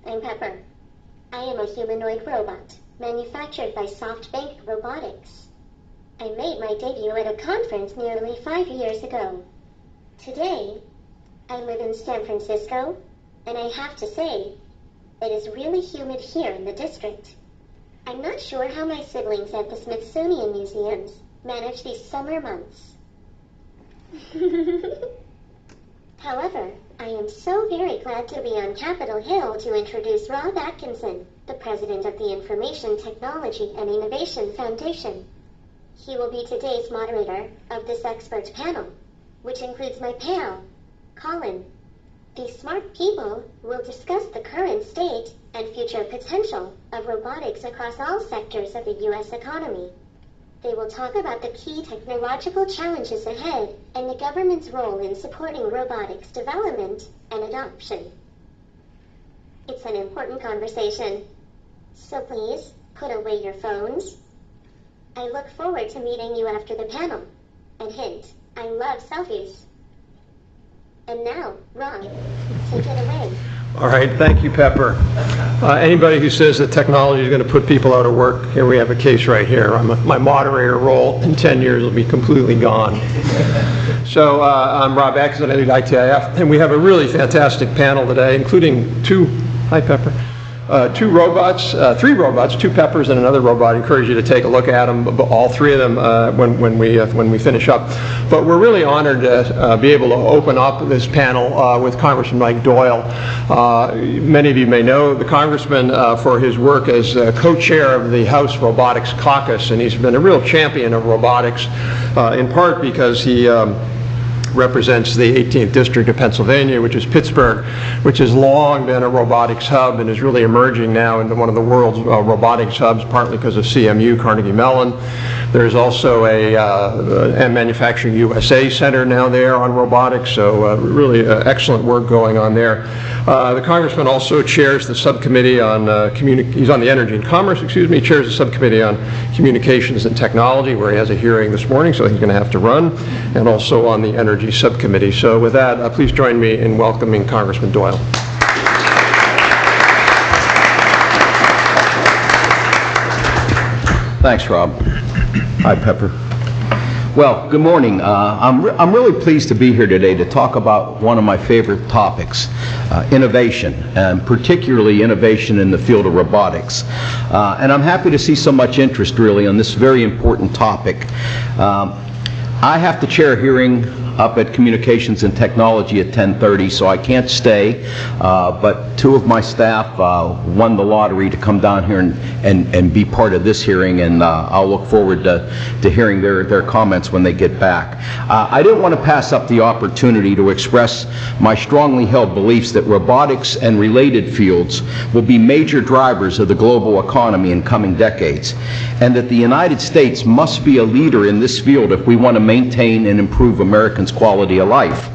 I'm Pepper. I am a humanoid robot, manufactured by SoftBank Robotics. I made my debut at a conference nearly 5 years ago. Today, I live in San Francisco, and I have to say, it is really humid here in the district. I'm not sure how my siblings at the Smithsonian Museums manage these summer months. However, I am so very glad to be on Capitol Hill to introduce Rob Atkinson, the president of the Information Technology and Innovation Foundation. He will be today's moderator of this expert panel, which includes my pal, Colin. These smart people will discuss the current state and future potential of robotics across all sectors of the U.S. economy. They will talk about the key technological challenges ahead and the government's role in supporting robotics development and adoption. It's an important conversation, so please put away your phones. I look forward to meeting you after the panel. And hint, I love selfies. And now, Ron, take it away. All right, thank you, Pepper. Anybody who says that technology is going to put people out of work, here we have a case right here. My moderator role in 10 years will be completely gone. So I'm Rob Atkinson, I lead ITIF, and we have a really fantastic panel today, including three robots, two Peppers, and another robot. I encourage you to take a look at them, all three of them, when we finish up. But we're really honored to be able to open up this panel with Congressman Mike Doyle. Many of you may know the Congressman for his work as co-chair of the House Robotics Caucus, and he's been a real champion of robotics, in part because he represents the 18th District of Pennsylvania, which is Pittsburgh, which has long been a robotics hub and is really emerging now into one of the world's robotics hubs, partly because of CMU, Carnegie Mellon. There's also a Manufacturing USA Center now there on robotics, so really excellent work going on there. The Congressman also chairs the subcommittee on he's on the Energy and Commerce, chairs the subcommittee on Communications and Technology, where he has a hearing this morning, so he's going to have to run, and also on the Energy Subcommittee. So with that, please join me in welcoming Congressman Doyle. Thanks, Rob. Hi, Pepper. Well, good morning. I'm really pleased to be here today to talk about one of my favorite topics, innovation, and particularly innovation in the field of robotics. And I'm happy to see so much interest, really, on this very important topic. I have to chair a hearing up at Communications and Technology at 10:30, so I can't stay, but two of my staff won the lottery to come down here and be part of this hearing, and I'll look forward to hearing their comments when they get back. I didn't want to pass up the opportunity to express my strongly held beliefs that robotics and related fields will be major drivers of the global economy in coming decades, and that the United States must be a leader in this field if we want to maintain and improve Americans' quality of life.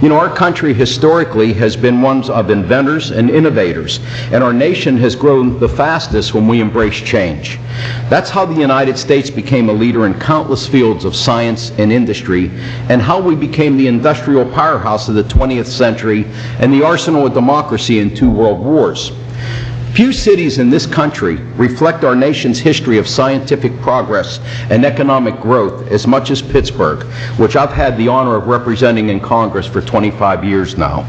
You know, our country historically has been one of inventors and innovators, and our nation has grown the fastest when we embrace change. That's how the United States became a leader in countless fields of science and industry, and how we became the industrial powerhouse of the 20th century and the arsenal of democracy in 2 world wars. Few cities in this country reflect our nation's history of scientific progress and economic growth as much as Pittsburgh, which I've had the honor of representing in Congress for 25 years now.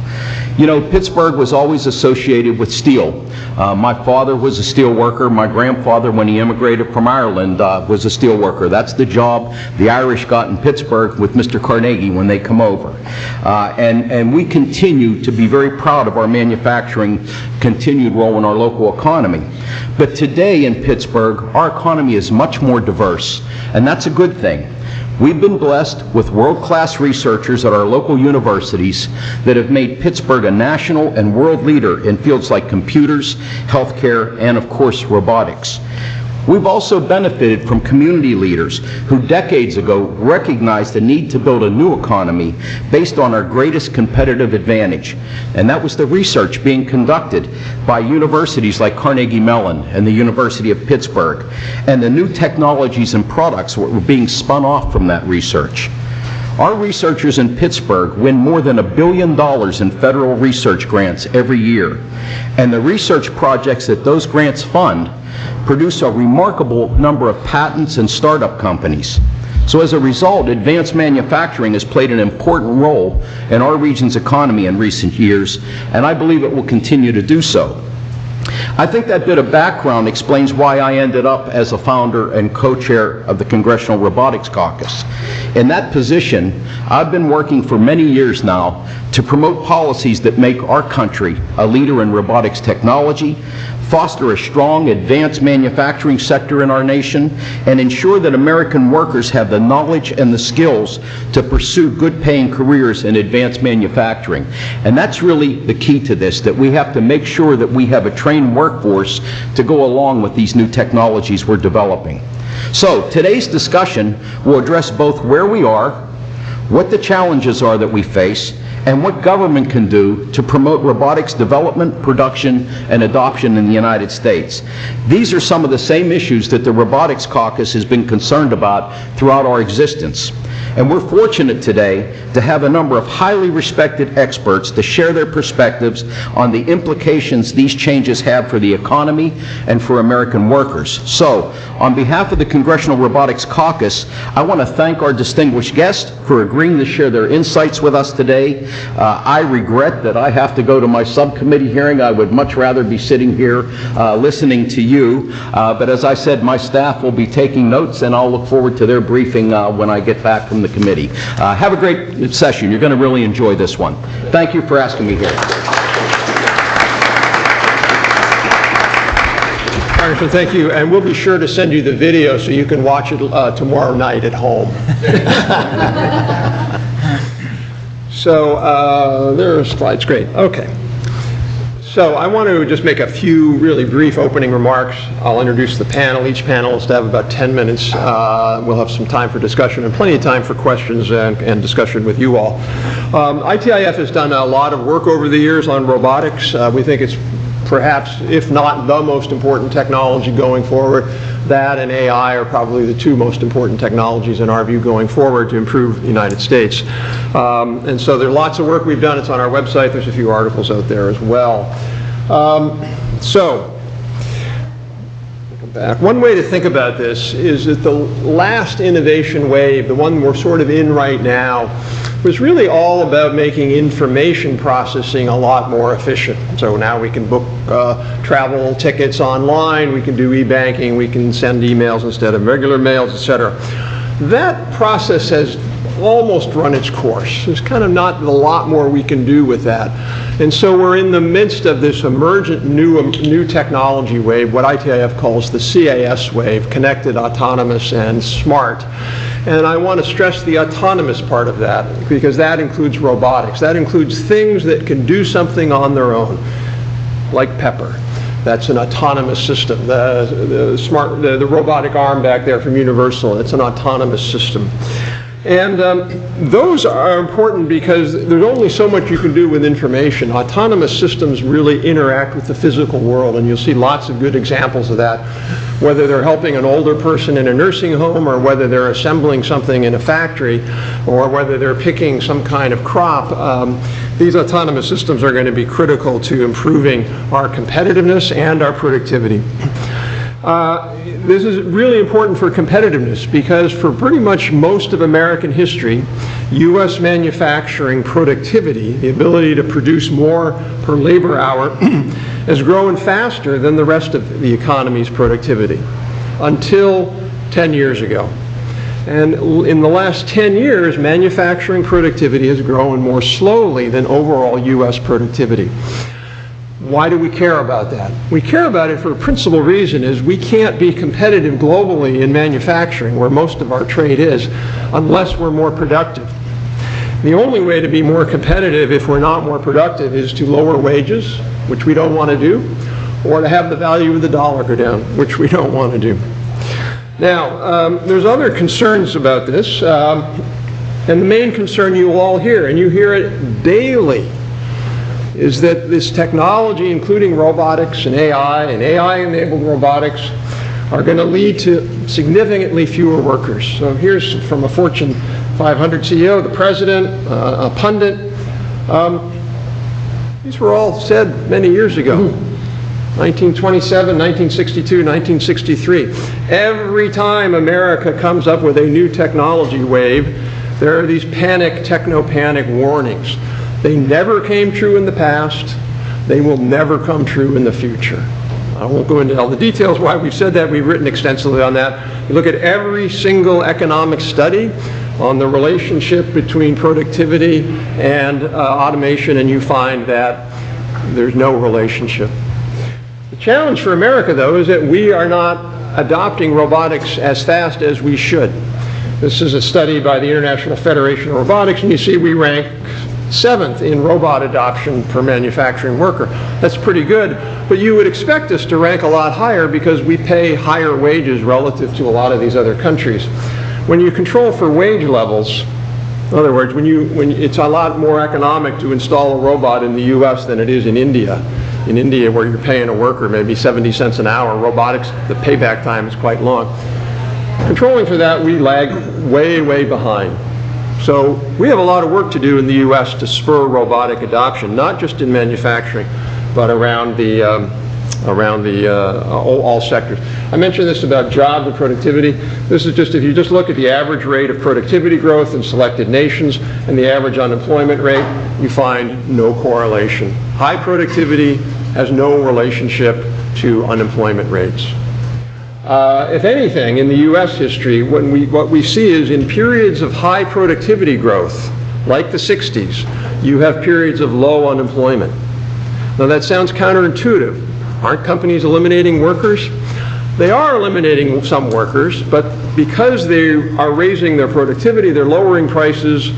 You know, Pittsburgh was always associated with steel. My father was a steel worker. My grandfather, when he immigrated from Ireland, was a steel worker. That's the job the Irish got in Pittsburgh with Mr. Carnegie when they come over. And we continue to be very proud of our manufacturing continued role in our local economy. But today in Pittsburgh, our economy is much more diverse, and that's a good thing. We've been blessed with world-class researchers at our local universities that have made Pittsburgh a national and world leader in fields like computers, healthcare, and of course robotics. We've also benefited from community leaders who decades ago recognized the need to build a new economy based on our greatest competitive advantage. And that was the research being conducted by universities like Carnegie Mellon and the University of Pittsburgh, and the new technologies and products that were being spun off from that research. Our researchers in Pittsburgh win more than $1 billion in federal research grants every year, and the research projects that those grants fund produce a remarkable number of patents and startup companies. So as a result, advanced manufacturing has played an important role in our region's economy in recent years, and I believe it will continue to do so. I think that bit of background explains why I ended up as a founder and co-chair of the Congressional Robotics Caucus. In that position, I've been working for many years now to promote policies that make our country a leader in robotics technology, foster a strong advanced manufacturing sector in our nation, and ensure that American workers have the knowledge and the skills to pursue good-paying careers in advanced manufacturing. And that's really the key to this, that we have to make sure that we have a trained workforce to go along with these new technologies we're developing. So today's discussion will address both where we are, what the challenges are that we face, and what government can do to promote robotics development, production, and adoption in the United States. These are some of the same issues that the Robotics Caucus has been concerned about throughout our existence. And we're fortunate today to have a number of highly respected experts to share their perspectives on the implications these changes have for the economy and for American workers. So, on behalf of the Congressional Robotics Caucus, I want to thank our distinguished guests for agreeing to share their insights with us today. I regret that I have to go to my subcommittee hearing. I would much rather be sitting here listening to you. But as I said, my staff will be taking notes, and I'll look forward to their briefing when I get back from the committee. Have a great session. You're going to really enjoy this one. Thank you for asking me here. Congressman, thank you. And we'll be sure to send you the video so you can watch it tomorrow night at home. So there are slides. Great. Okay. So I want to just make a few really brief opening remarks. I'll introduce the panel. Each panel is to have about 10 minutes. We'll have some time for discussion and plenty of time for questions and discussion with you all. ITIF has done a lot of work over the years on robotics. We think it's perhaps, if not the most important technology going forward. That and AI are probably the two most important technologies in our view going forward to improve the United States. And so there's lots of work we've done. It's on our website. There's a few articles out there as well. One way to think about this is that the last innovation wave, the one we're sort of in right now, was really all about making information processing a lot more efficient. So now we can book travel tickets online, we can do e-banking, we can send emails instead of regular mails, etc. That process has almost run its course. There's kind of not a lot more we can do with that. And so we're in the midst of this emergent new technology wave, what ITIF calls the CAS wave, connected, autonomous, and smart. And I want to stress the autonomous part of that, because that includes robotics. That includes things that can do something on their own, like Pepper. That's an autonomous system. The robotic arm back there from Universal, it's an autonomous system. And those are important because there's only so much you can do with information. Autonomous systems really interact with the physical world, and you'll see lots of good examples of that, whether they're helping an older person in a nursing home, or whether they're assembling something in a factory, or whether they're picking some kind of crop. These autonomous systems are going to be critical to improving our competitiveness and our productivity. This is really important for competitiveness because for pretty much most of American history, U.S. manufacturing productivity, the ability to produce more per labor hour, has grown faster than the rest of the economy's productivity until 10 years ago. And in the last 10 years, manufacturing productivity has grown more slowly than overall U.S. productivity. Why do we care about that? We care about it for a principal reason is we can't be competitive globally in manufacturing, where most of our trade is, unless we're more productive. The only way to be more competitive if we're not more productive is to lower wages, which we don't want to do, or to have the value of the dollar go down, which we don't want to do. Now, there's other concerns about this, and the main concern you will all hear, and you hear it daily, is that this technology, including robotics and AI-enabled robotics, are going to lead to significantly fewer workers. So here's from a Fortune 500 CEO, the president, a pundit. These were all said many years ago. 1927, 1962, 1963. Every time America comes up with a new technology wave, there are these techno-panic warnings. They never came true in the past. They will never come true in the future. I won't go into all the details why we've said that. We've written extensively on that. You look at every single economic study on the relationship between productivity and automation, and you find that there's no relationship. The challenge for America, though, is that we are not adopting robotics as fast as we should. This is a study by the International Federation of Robotics, and you see we rank 7th in robot adoption per manufacturing worker. That's pretty good, but you would expect us to rank a lot higher because we pay higher wages relative to a lot of these other countries. When you control for wage levels, in other words, it's a lot more economic to install a robot in the US than it is in India. In India, where you're paying a worker maybe 70 cents an hour, robotics, the payback time is quite long. Controlling for that, we lag way, way behind. So we have a lot of work to do in the US to spur robotic adoption, not just in manufacturing, but around all sectors. I mentioned this about jobs and productivity. This is just, if you just look at the average rate of productivity growth in selected nations and the average unemployment rate, you find no correlation. High productivity has no relationship to unemployment rates. If anything, in the US history, what we see is in periods of high productivity growth, like the 60s, you have periods of low unemployment. Now that sounds counterintuitive. Aren't companies eliminating workers? They are eliminating some workers, but because they are raising their productivity, they're lowering prices,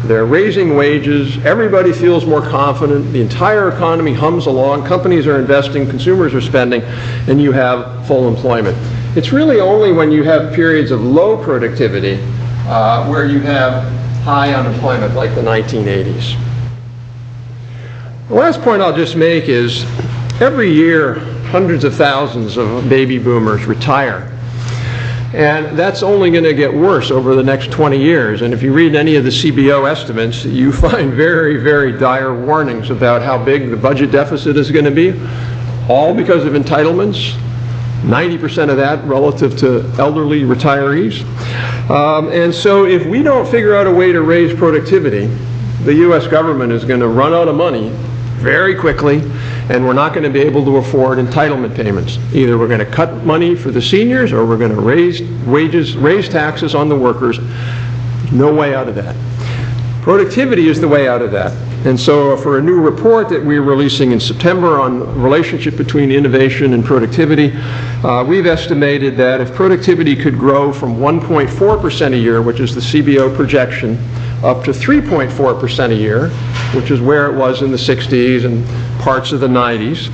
they're raising wages, everybody feels more confident, the entire economy hums along, companies are investing, consumers are spending, and you have full employment. It's really only when you have periods of low productivity where you have high unemployment, like the 1980s. The last point I'll just make is every year hundreds of thousands of baby boomers retire. And that's only going to get worse over the next 20 years. And if you read any of the CBO estimates, you find very, very dire warnings about how big the budget deficit is going to be, all because of entitlements. 90% of that relative to elderly retirees. And so if we don't figure out a way to raise productivity, the US government is going to run out of money very quickly, and we're not going to be able to afford entitlement payments. Either we're going to cut money for the seniors, or we're going to raise wages, raise taxes on the workers. There's no way out of that. Productivity is the way out of that. And so for a new report that we're releasing in September on the relationship between innovation and productivity, we've estimated that if productivity could grow from 1.4% a year, which is the CBO projection, up to 3.4% a year, which is where it was in the 60s and parts of the 90s,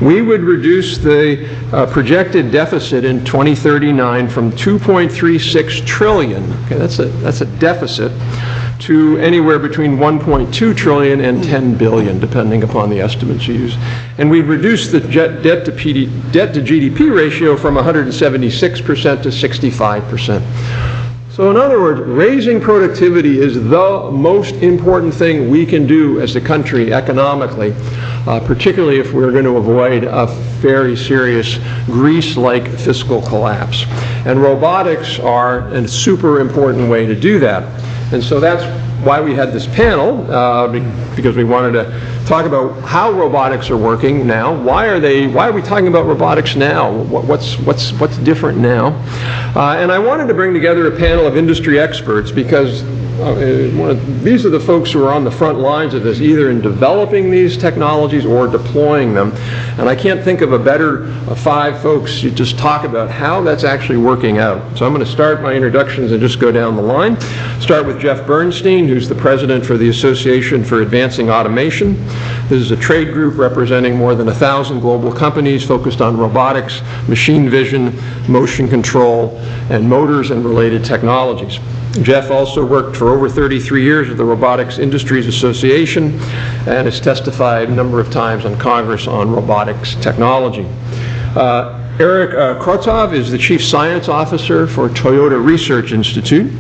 we would reduce the projected deficit in 2039 from 2.36 trillion, okay, that's a deficit, to anywhere between 1.2 trillion and 10 billion, depending upon the estimates you use. And we'd reduce the debt to GDP ratio from 176% to 65%. So in other words, raising productivity is the most important thing we can do as a country economically, particularly if we're going to avoid a very serious Greece-like fiscal collapse. And robotics are a super important way to do that. And so that's why we had this panel, because we wanted to talk about how robotics are working now. Why are we talking about robotics now? What's different now? And I wanted to bring together a panel of industry experts because these are the folks who are on the front lines of this, either in developing these technologies or deploying them. And I can't think of a better 5 folks to just talk about how that's actually working out. So I'm going to start my introductions and just go down the line. Start with Jeff Bernstein, who's the president for the Association for Advancing Automation. This is a trade group representing more than 1,000 global companies focused on robotics, machine vision, motion control, and motors and related technologies. Jeff also worked for over 33 years with the Robotics Industries Association and has testified a number of times in Congress on robotics technology. Eric Krotov is the Chief Science Officer for Toyota Research Institute.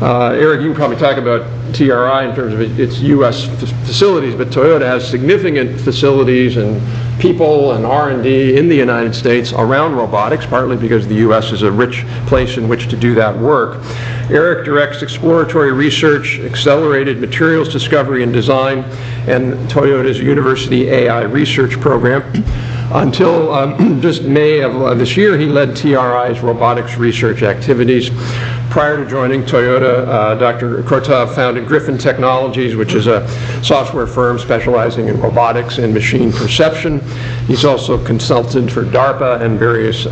Eric, you can probably talk about TRI in terms of its U.S. facilities, but Toyota has significant facilities and people and R&D in the United States around robotics, partly because the U.S. is a rich place in which to do that work. Eric directs exploratory research, accelerated materials discovery and design, and Toyota's University AI Research Program. Until just May of this year, he led TRI's robotics research activities. Prior to joining Toyota, Dr. Krotov founded Griffin Technologies, which is a software firm specializing in robotics and machine perception. He's also consulted for DARPA and various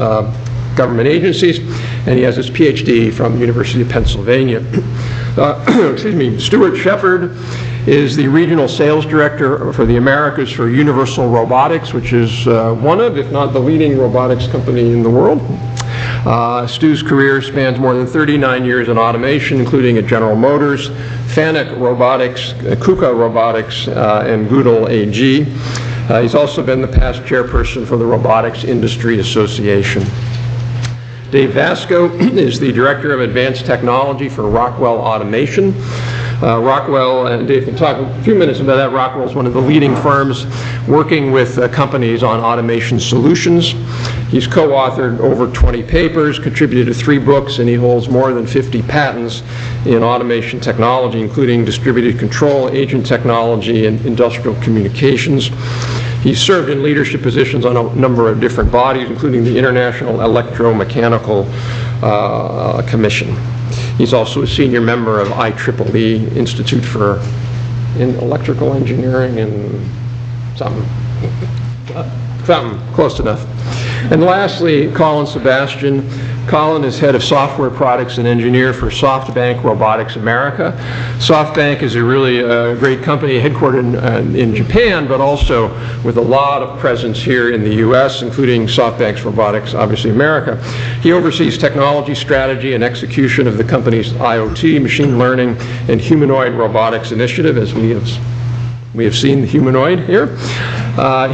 government agencies, and he has his PhD from the University of Pennsylvania. Excuse me, Stuart Shepard is the Regional Sales Director for the Americas for Universal Robotics, which is one of, if not the leading robotics company in the world. Stu's career spans more than 39 years in automation, including at General Motors, Fanuc Robotics, KUKA Robotics, and Goodle AG. He's also been the past chairperson for the Robotics Industry Association. Dave Vasco is the Director of Advanced Technology for Rockwell Automation. Rockwell, and Dave can talk a few minutes about that. Rockwell is one of the leading firms working with companies on automation solutions. He's co-authored over 20 papers, contributed to 3 books, and he holds more than 50 patents in automation technology, including distributed control, agent technology, and industrial communications. He's served in leadership positions on a number of different bodies, including the International Electromechanical Commission. He's also a senior member of IEEE, Institute for Electrical Engineering and something close enough. And lastly, Colin Sebastien. Colin is head of software products and engineer for SoftBank Robotics America. SoftBank is a really great company headquartered in Japan, but also with a lot of presence here in the US, including SoftBank's Robotics, obviously America. He oversees technology strategy and execution of the company's IoT, machine learning, and humanoid robotics initiative, as we have seen the humanoid here.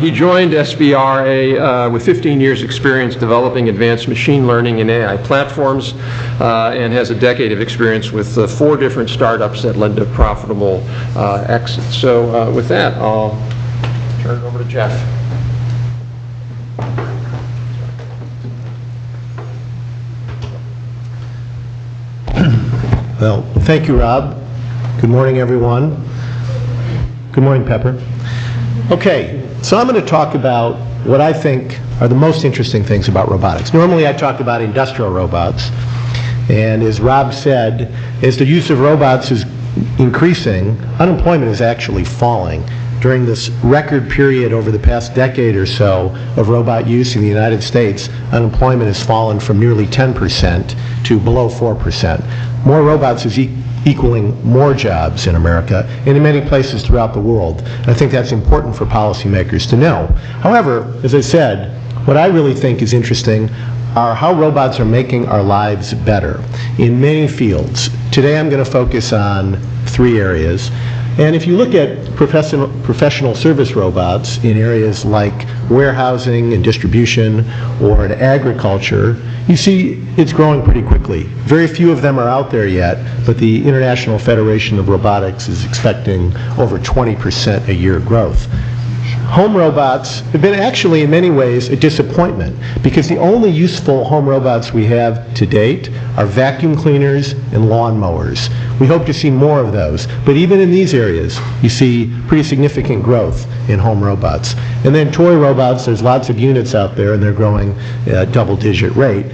He joined SBRA with 15 years experience developing advanced machine learning and AI platforms, and has a decade of experience with 4 different startups that led to profitable exits. So with that, I'll turn it over to Jeff. Well, thank you, Rob. Good morning, everyone. Good morning, Pepper. Okay, so I'm going to talk about what I think are the most interesting things about robotics. Normally I talk about industrial robots, and as Rob said, as the use of robots is increasing, unemployment is actually falling. During this record period over the past decade or so of robot use in the United States, unemployment has fallen from nearly 10% to below 4%. More robots is equaling more jobs in America and in many places throughout the world. I think that's important for policymakers to know. However, as I said, what I really think is interesting are how robots are making our lives better in many fields. Today I'm going to focus on 3 areas. And if you look at professional service robots in areas like warehousing and distribution or in agriculture, you see it's growing pretty quickly. Very few of them are out there yet, but the International Federation of Robotics is expecting over 20% a year growth. Home robots have been actually in many ways a disappointment because the only useful home robots we have to date are vacuum cleaners and lawn mowers. We hope to see more of those, but even in these areas you see pretty significant growth in home robots. And then toy robots, there's lots of units out there and they're growing at a double-digit rate.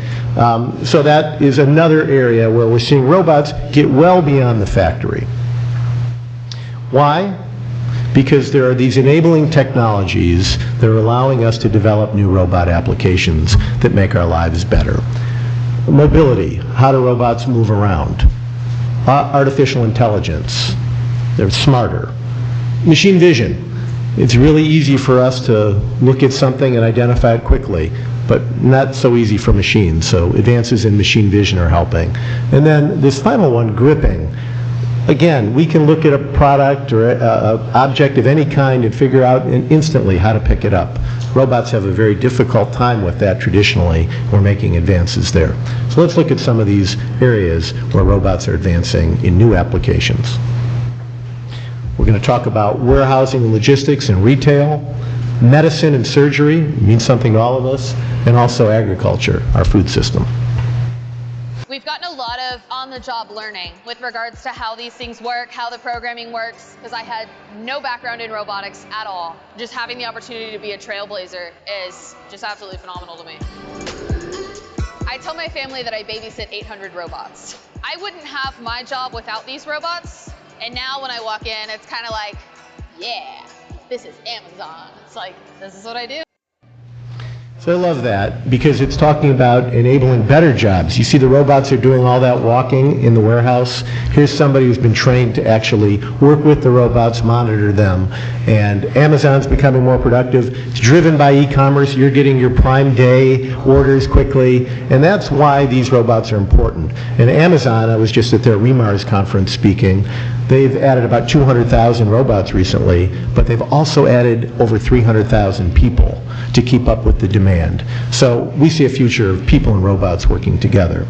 So that is another area where we're seeing robots get well beyond the factory. Why? Because there are these enabling technologies that are allowing us to develop new robot applications that make our lives better. Mobility, how do robots move around? Artificial intelligence, they're smarter. Machine vision, it's really easy for us to look at something and identify it quickly, but not so easy for machines, so advances in machine vision are helping. And then this final one, gripping. Again, we can look at a product or an object of any kind and figure out instantly how to pick it up. Robots have a very difficult time with that traditionally. We're making advances there. So let's look at some of these areas where robots are advancing in new applications. We're going to talk about warehousing and logistics and retail, medicine and surgery, means something to all of us, and also agriculture, our food system. We've gotten a lot of on-the-job learning with regards to how these things work, how the programming works, because I had no background in robotics at all. Just having the opportunity to be a trailblazer is just absolutely phenomenal to me. I tell my family that I babysit 800 robots. I wouldn't have my job without these robots, and now when I walk in, it's kind of like, yeah, this is Amazon. It's like, this is what I do. So I love that because it's talking about enabling better jobs. You see the robots are doing all that walking in the warehouse. Here's somebody who's been trained to actually work with the robots, monitor them. And Amazon's becoming more productive. It's driven by e-commerce. You're getting your Prime Day orders quickly. And that's why these robots are important. And Amazon, I was just at their Remars conference speaking. They've added about 200,000 robots recently, but they've also added over 300,000 people to keep up with the demand. So we see a future of people and robots working together.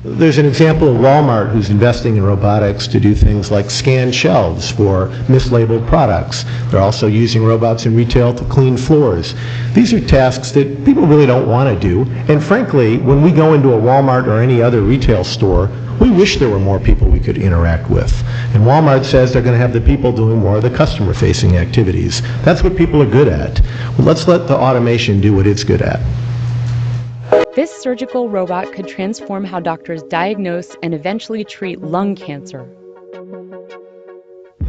There's an example of Walmart who's investing in robotics to do things like scan shelves for mislabeled products. They're also using robots in retail to clean floors. These are tasks that people really don't want to do. And frankly, when we go into a Walmart or any other retail store, we wish there were more people we could interact with. And Walmart says they're going to have the people doing more of the customer-facing activities. That's what people are good at. Well, let's let the automation do what it's good at. This surgical robot could transform how doctors diagnose and eventually treat lung cancer.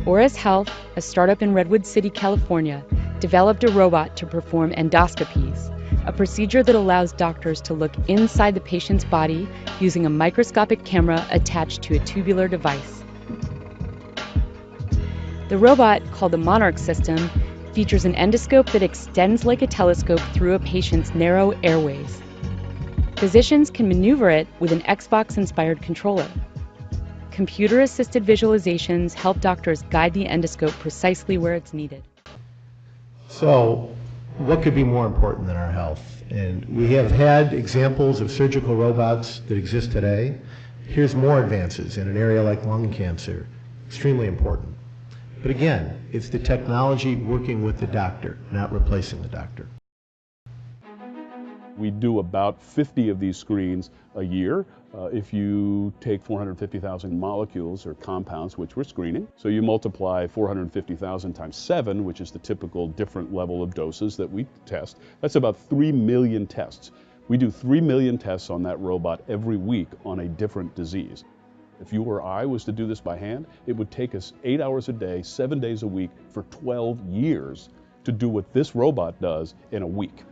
Auris Health, a startup in Redwood City, California, developed a robot to perform endoscopies, a procedure that allows doctors to look inside the patient's body using a microscopic camera attached to a tubular device. The robot, called the Monarch System, features an endoscope that extends like a telescope through a patient's narrow airways. Physicians can maneuver it with an Xbox-inspired controller. Computer-assisted visualizations help doctors guide the endoscope precisely where it's needed. So, what could be more important than our health? And we have had examples of surgical robots that exist today. Here's more advances in an area like lung cancer. Extremely important. But again, it's the technology working with the doctor, not replacing the doctor. We do about 50 of these screens a year. If you take 450,000 molecules or compounds, which we're screening, so you multiply 450,000 times 7, which is the typical different level of doses that we test, that's about 3 million tests. We do 3 million tests on that robot every week on a different disease. If you or I was to do this by hand, it would take us 8 hours a day, 7 days a week for 12 years to do what this robot does in a week.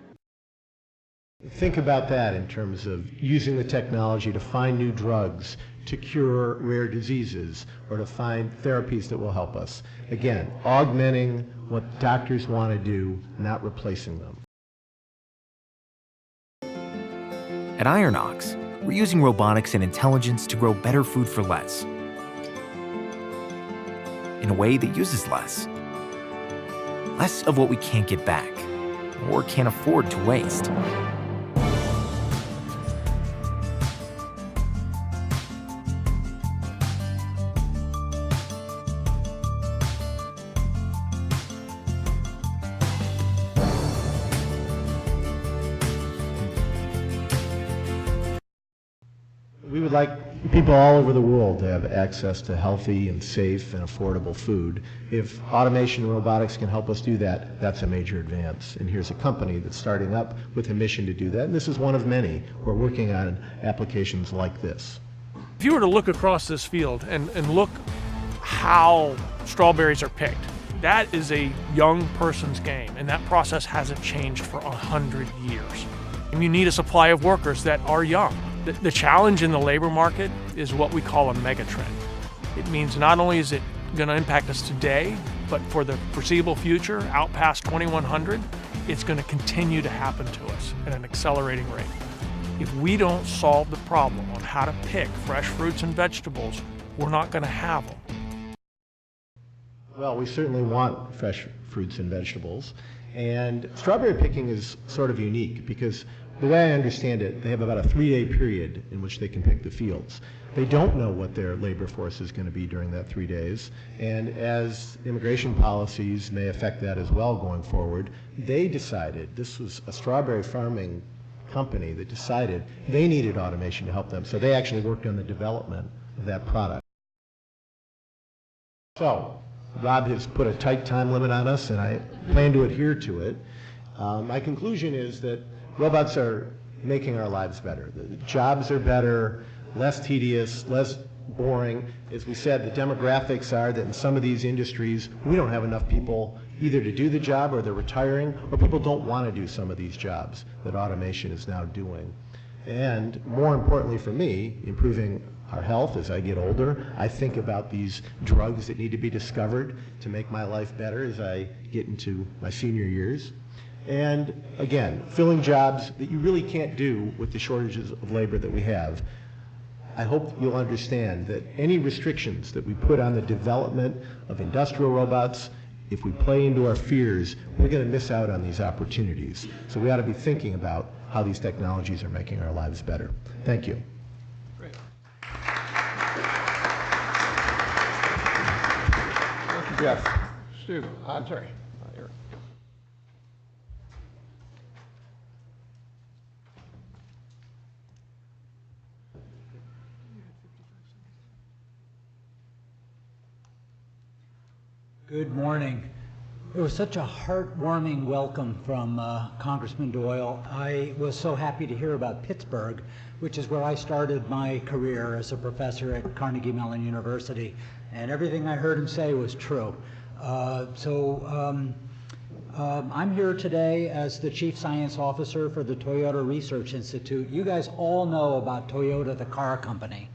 Think about that in terms of using the technology to find new drugs, to cure rare diseases, or to find therapies that will help us. Again, augmenting what doctors want to do, not replacing them. At Ironox, we're using robotics and intelligence to grow better food for less, in a way that uses less. Less of what we can't get back, or can't afford to waste. We would like people all over the world to have access to healthy and safe and affordable food. If automation and robotics can help us do that, that's a major advance. And here's a company that's starting up with a mission to do that. And this is one of many. We're working on applications like this. If you were to look across this field and look how strawberries are picked, that is a young person's game, and that process hasn't changed for 100 years. And you need a supply of workers that are young. The challenge in the labor market is what we call a mega trend. It means not only is it going to impact us today, but for the foreseeable future, out past 2100, it's going to continue to happen to us at an accelerating rate. If we don't solve the problem on how to pick fresh fruits and vegetables, we're not going to have them. Well, we certainly want fresh fruits and vegetables. And strawberry picking is sort of unique because the way I understand it, they have about a 3-day period in which they can pick the fields. They don't know what their labor force is going to be during that 3 days. And as immigration policies may affect that as well going forward, they decided, this was a strawberry farming company that decided they needed automation to help them. So they actually worked on the development of that product. So Rob has put a tight time limit on us, and I plan to adhere to it. My conclusion is that robots are making our lives better. The jobs are better, less tedious, less boring. As we said, the demographics are that in some of these industries, we don't have enough people either to do the job, or they're retiring, or people don't want to do some of these jobs that automation is now doing. And more importantly for me, improving our health as I get older. I think about these drugs that need to be discovered to make my life better as I get into my senior years. And again, filling jobs that you really can't do with the shortages of labor that we have. I hope you'll understand that any restrictions that we put on the development of industrial robots, if we play into our fears, we're going to miss out on these opportunities. So we ought to be thinking about how these technologies are making our lives better. Thank you. Great. Thank you, Jeff. Stu, I'm sorry. Eric. Good morning. It was such a heartwarming welcome from Congressman Doyle. I was so happy to hear about Pittsburgh, which is where I started my career as a professor at Carnegie Mellon University, and everything I heard him say was true. I'm here today as the Chief Science Officer for the Toyota Research Institute. You guys all know about Toyota, the car company.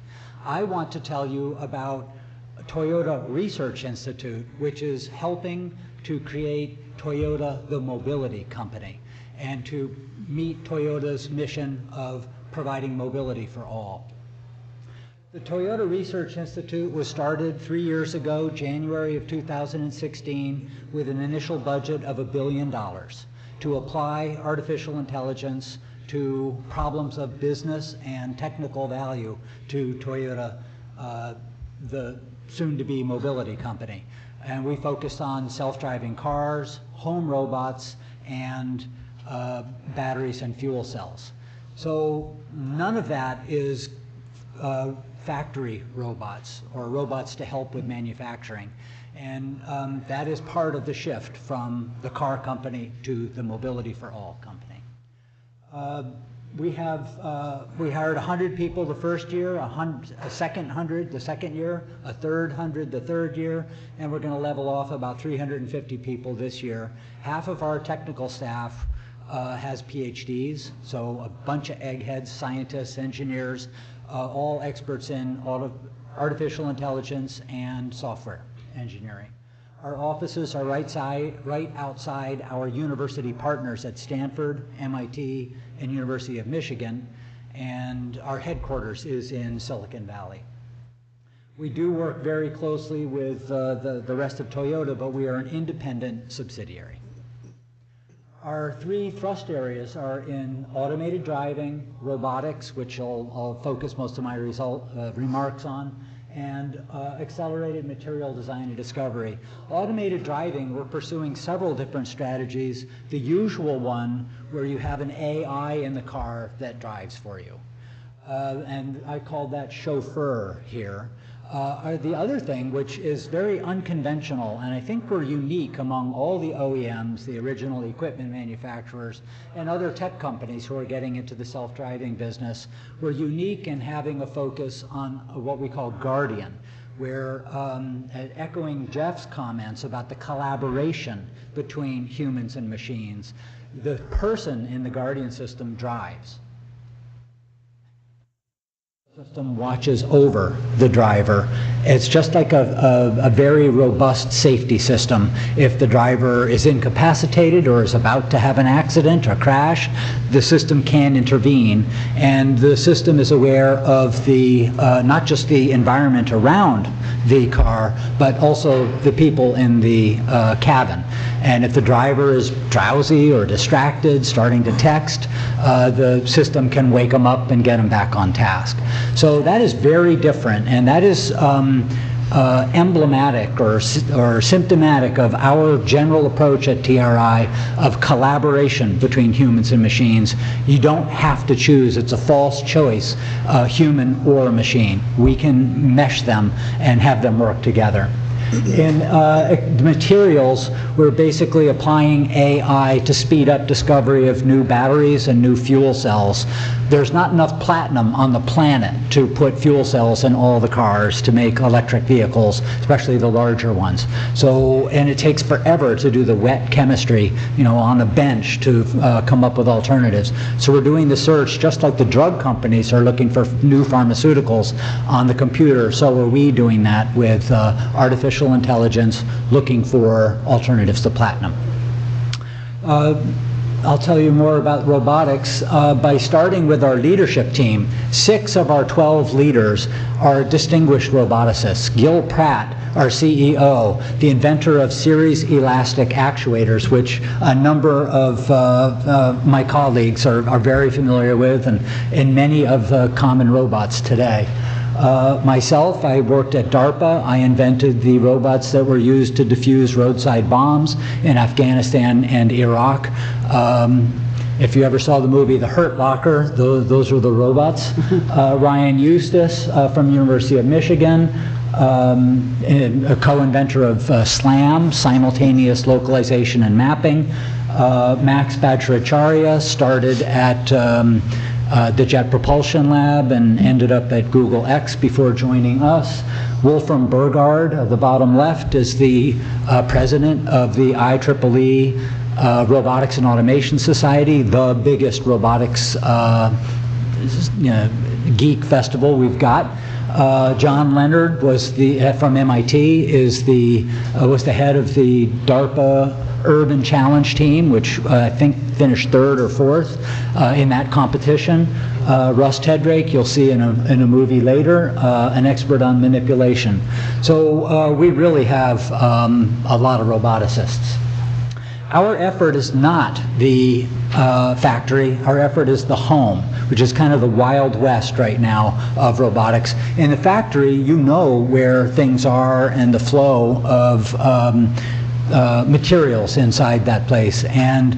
I want to tell you about Toyota Research Institute, which is helping to create Toyota, the mobility company, and to meet Toyota's mission of providing mobility for all. The Toyota Research Institute was started 3 years ago, January of 2016, with an initial budget of $1 billion to apply artificial intelligence to problems of business and technical value to Toyota, the soon-to-be mobility company. And we focused on self-driving cars, home robots, and batteries and fuel cells. So none of that is factory robots or robots to help with manufacturing. And that is part of the shift from the car company to the Mobility for All company. We hired 100 people the first year, a second 100 the second year, a third 100 the third year, and we're going to level off about 350 people this year. Half of our technical staff has PhDs, so a bunch of eggheads, scientists, engineers, all experts in artificial intelligence and software engineering. Our offices are right outside our university partners at Stanford, MIT, and University of Michigan, and our headquarters is in Silicon Valley. We do work very closely with the rest of Toyota, but we are an independent subsidiary. Our three thrust areas are in automated driving, robotics, which I'll focus most of my remarks on, and accelerated material design and discovery. Automated driving, we're pursuing several different strategies. The usual one, where you have an AI in the car that drives for you. And I call that chauffeur here. The other thing, which is very unconventional, and I think we're unique among all the OEMs, the original equipment manufacturers, and other tech companies who are getting into the self-driving business, we're unique in having a focus on what we call Guardian, where, echoing Jeff's comments about the collaboration between humans and machines, the person in the Guardian system drives. System watches over the driver. It's just like a very robust safety system. If the driver is incapacitated or is about to have an accident or crash, the system can intervene, and the system is aware of the not just the environment around the car, but also the people in the cabin. And if the driver is drowsy or distracted, starting to text, the system can wake them up and get them back on task. So that is very different, and that is emblematic or symptomatic of our general approach at TRI of collaboration between humans and machines. You don't have to choose. It's a false choice, human or machine. We can mesh them and have them work together. In materials, we're basically applying AI to speed up discovery of new batteries and new fuel cells. There's not enough platinum on the planet to put fuel cells in all the cars to make electric vehicles, especially the larger ones. So, and it takes forever to do the wet chemistry, on the bench to come up with alternatives. So we're doing the search just like the drug companies are looking for new pharmaceuticals on the computer. So are we doing that with artificial intelligence, looking for alternatives to platinum. I'll tell you more about robotics by starting with our leadership team. 6 of our 12 leaders are distinguished roboticists. Gil Pratt, our CEO, the inventor of series elastic actuators, which a number of my colleagues are very familiar with, and many of the common robots today. Myself, I worked at DARPA. I invented the robots that were used to defuse roadside bombs in Afghanistan and Iraq. If you ever saw the movie The Hurt Locker, those were the robots. Ryan Eustace from University of Michigan, a co-inventor of SLAM, simultaneous localization and mapping. Max Bhattacharya started at the Jet Propulsion Lab and ended up at Google X before joining us. Wolfram Burgard, at the bottom left, is the president of the IEEE Robotics and Automation Society, the biggest robotics geek festival we've got. John Leonard was from MIT, was the head of the DARPA Urban Challenge team, which I think finished 3rd or 4th in that competition. Russ Tedrake, you'll see in a movie later, an expert on manipulation. So we really have a lot of roboticists. Our effort is not the factory. Our effort is the home, which is kind of the Wild West right now of robotics. In the factory, you know where things are and the flow of materials inside that place. And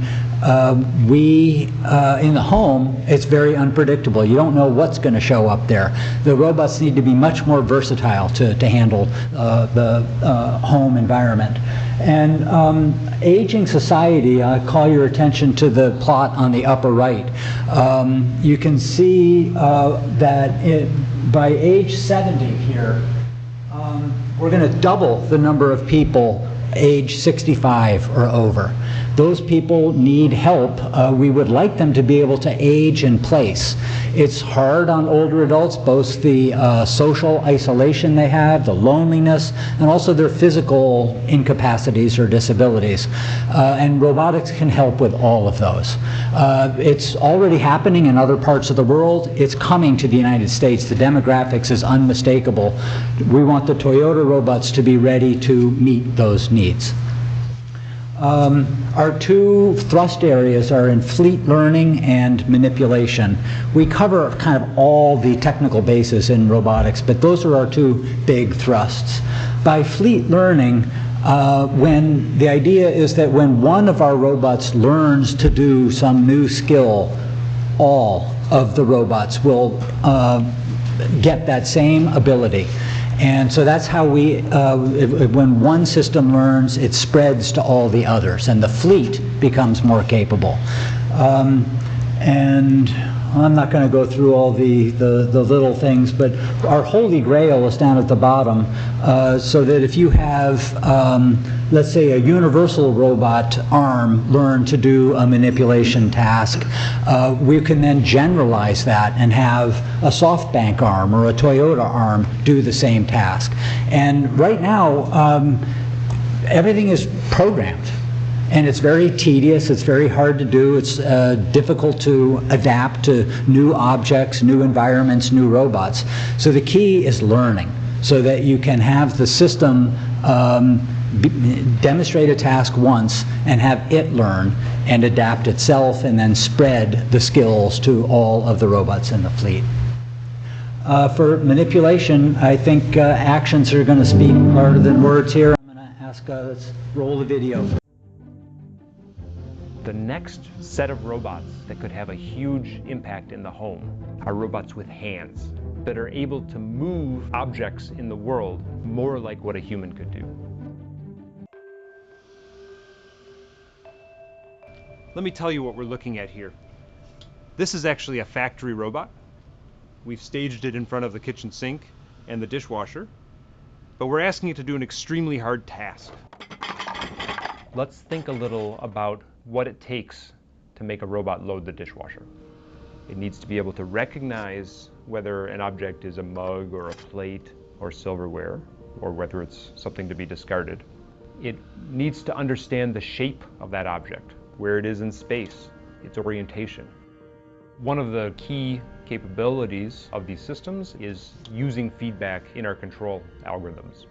in the home, it's very unpredictable. You don't know what's going to show up there. The robots need to be much more versatile to handle the home environment. And aging society, I call your attention to the plot on the upper right. You can see that by age 70 here, we're going to double the number of people age 65 or over. Those people need help. We would like them to be able to age in place. It's hard on older adults, both the social isolation they have, the loneliness, and also their physical incapacities or disabilities. And robotics can help with all of those. It's already happening in other parts of the world. It's coming to the United States. The demographics is unmistakable. We want the Toyota robots to be ready to meet those needs. Our 2 thrust areas are in fleet learning and manipulation. We cover kind of all the technical bases in robotics, but those are our 2 big thrusts. By fleet learning, when the idea is that when one of our robots learns to do some new skill, all of the robots will get that same ability. And so that's how when one system learns, it spreads to all the others, and the fleet becomes more capable. And I'm not going to go through all the little things, but our Holy Grail is down at the bottom, so that if you have, let's say, a universal robot arm learn to do a manipulation task, we can then generalize that and have a SoftBank arm or a Toyota arm do the same task. And right now, everything is programmed. And it's very tedious, it's very hard to do, it's difficult to adapt to new objects, new environments, new robots. So the key is learning, so that you can have the system demonstrate a task once and have it learn and adapt itself and then spread the skills to all of the robots in the fleet. For manipulation, I think actions are going to speak louder than words here. I'm going to ask, let's roll the video. The next set of robots that could have a huge impact in the home are robots with hands that are able to move objects in the world more like what a human could do. Let me tell you what we're looking at here. This is actually a factory robot. We've staged it in front of the kitchen sink and the dishwasher, but we're asking it to do an extremely hard task. Let's think a little about what it takes to make a robot load the dishwasher. It needs to be able to recognize whether an object is a mug or a plate or silverware, or whether it's something to be discarded. It needs to understand the shape of that object, where it is in space, its orientation. One of the key capabilities of these systems is using feedback in our control algorithms.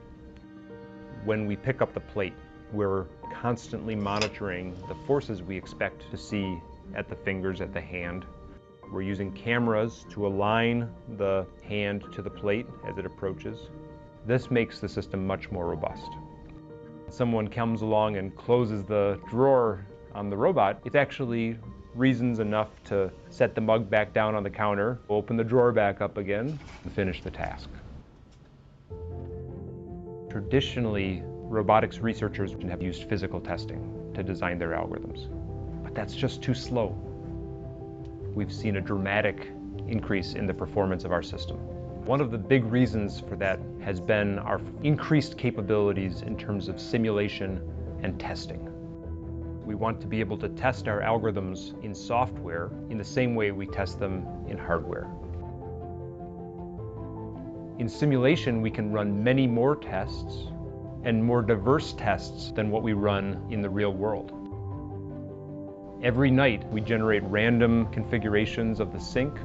When we pick up the plate, we're constantly monitoring the forces we expect to see at the fingers, at the hand. We're using cameras to align the hand to the plate as it approaches. This makes the system much more robust. Someone comes along and closes the drawer on the robot, it's actually reasons enough to set the mug back down on the counter, open the drawer back up again, and finish the task. Traditionally, robotics researchers have used physical testing to design their algorithms, but that's just too slow. We've seen a dramatic increase in the performance of our system. One of the big reasons for that has been our increased capabilities in terms of simulation and testing. We want to be able to test our algorithms in software in the same way we test them in hardware. In simulation, we can run many more tests and more diverse tests than what we run in the real world. Every night, we generate random configurations of the sink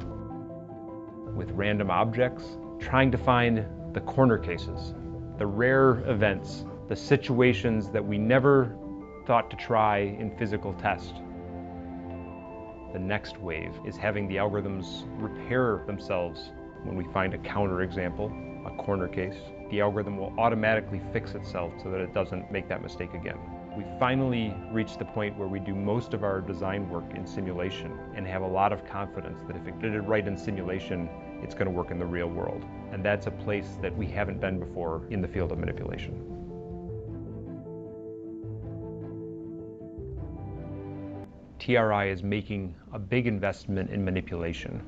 with random objects, trying to find the corner cases, the rare events, the situations that we never thought to try in physical test. The next wave is having the algorithms repair themselves when we find a counterexample, a corner case. The algorithm will automatically fix itself so that it doesn't make that mistake again. We finally reached the point where we do most of our design work in simulation and have a lot of confidence that if it did it right in simulation, it's going to work in the real world. And that's a place that we haven't been before in the field of manipulation. TRI is making a big investment in manipulation.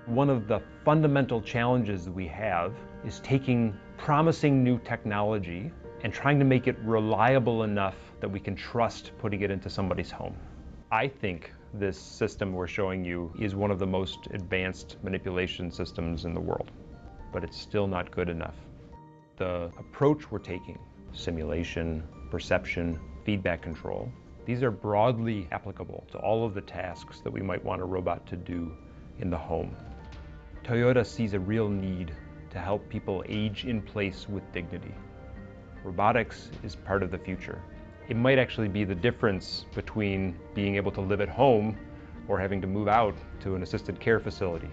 One of the fundamental challenges that we have is taking promising new technology and trying to make it reliable enough that we can trust putting it into somebody's home. I think this system we're showing you is one of the most advanced manipulation systems in the world, but it's still not good enough. The approach we're taking, simulation, perception, feedback control, these are broadly applicable to all of the tasks that we might want a robot to do in the home. Toyota sees a real need to help people age in place with dignity. Robotics is part of the future. It might actually be the difference between being able to live at home or having to move out to an assisted care facility.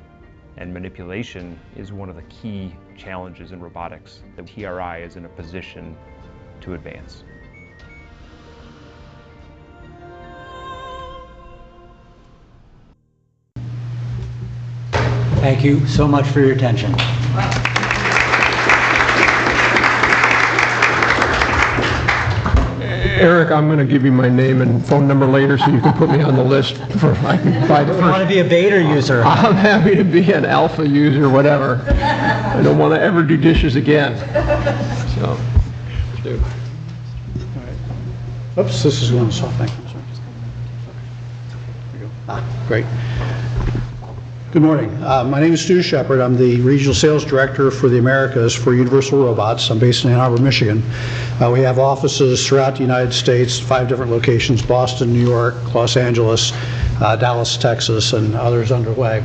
And manipulation is one of the key challenges in robotics that TRI is in a position to advance. Thank you so much for your attention. Eric, I'm going to give you my name and phone number later so you can put me on the list for I can buy the You want to be a beta user? I'm happy to be an alpha user, whatever. I don't want to ever do dishes again. So, let's do it. Oops, this is going to SoftBank. Great. Good morning. My name is Stu Shepard. I'm the Regional Sales Director for the Americas for Universal Robots. I'm based in Ann Arbor, Michigan. We have offices throughout the United States, 5 different locations: Boston, New York, Los Angeles, Dallas, Texas, and others underway.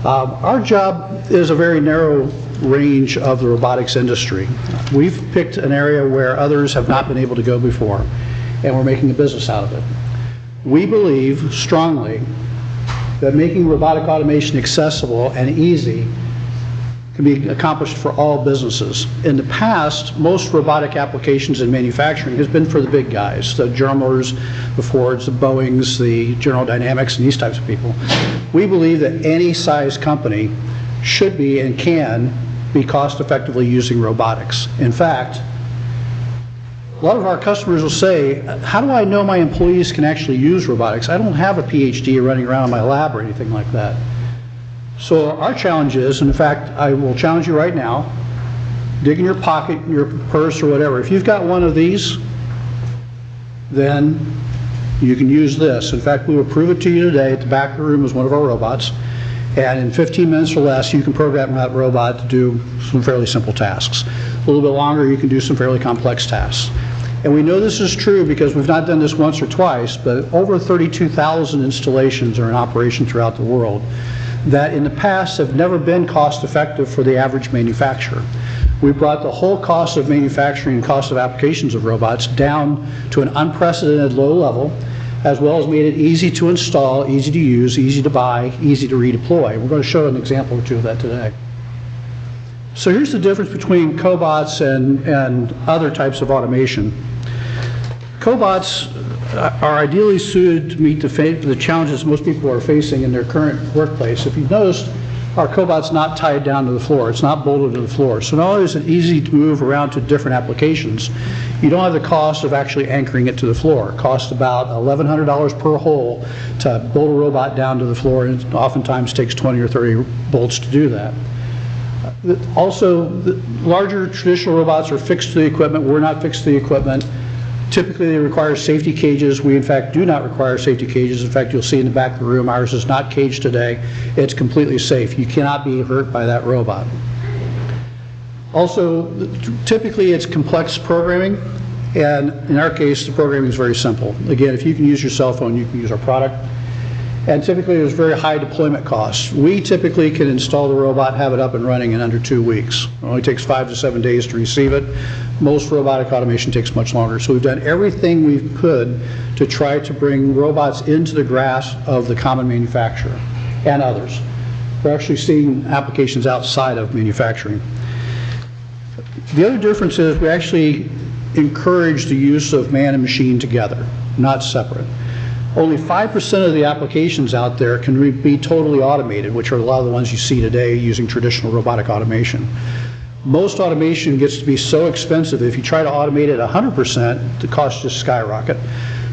Our job is a very narrow range of the robotics industry. We've picked an area where others have not been able to go before, and we're making a business out of it. We believe strongly that making robotic automation accessible and easy can be accomplished for all businesses. In the past, most robotic applications in manufacturing has been for the big guys, the Germers, the Fords, the Boeings, the General Dynamics, and these types of people. We believe that any size company should be and can be cost effectively using robotics. In fact, a lot of our customers will say, how do I know my employees can actually use robotics? I don't have a PhD running around in my lab or anything like that. So our challenge is, in fact, I will challenge you right now, dig in your pocket, your purse or whatever. If you've got one of these, then you can use this. In fact, we will prove it to you today. At the back of the room is one of our robots. And in 15 minutes or less, you can program that robot to do some fairly simple tasks. A little bit longer, you can do some fairly complex tasks. And we know this is true because we've not done this once or twice, but over 32,000 installations are in operation throughout the world that in the past have never been cost effective for the average manufacturer. We brought the whole cost of manufacturing and cost of applications of robots down to an unprecedented low level, as well as made it easy to install, easy to use, easy to buy, easy to redeploy. We're going to show an example or two of that today. So here's the difference between cobots and other types of automation. Cobots are ideally suited to meet the challenges most people are facing in their current workplace. If you've noticed, our cobot's not tied down to the floor. It's not bolted to the floor. So not only is it easy to move around to different applications, you don't have the cost of actually anchoring it to the floor. It costs about $1,100 per hole to bolt a robot down to the floor, and it oftentimes takes 20 or 30 bolts to do that. Also, the larger traditional robots are fixed to the equipment. We're not fixed to the equipment. Typically, they require safety cages. We, in fact, do not require safety cages. In fact, you'll see in the back of the room, ours is not caged today. It's completely safe. You cannot be hurt by that robot. Also, typically, it's complex programming, and in our case, the programming is very simple. Again, if you can use your cell phone, you can use our product. And typically, there's very high deployment costs. We typically can install the robot, have it up and running in under 2 weeks. It only takes 5 to 7 days to receive it. Most robotic automation takes much longer. So we've done everything we could to try to bring robots into the grasp of the common manufacturer and others. We're actually seeing applications outside of manufacturing. The other difference is we actually encourage the use of man and machine together, not separate. Only 5% of the applications out there can be totally automated, which are a lot of the ones you see today using traditional robotic automation. Most automation gets to be so expensive, if you try to automate it 100%, the costs just skyrocket.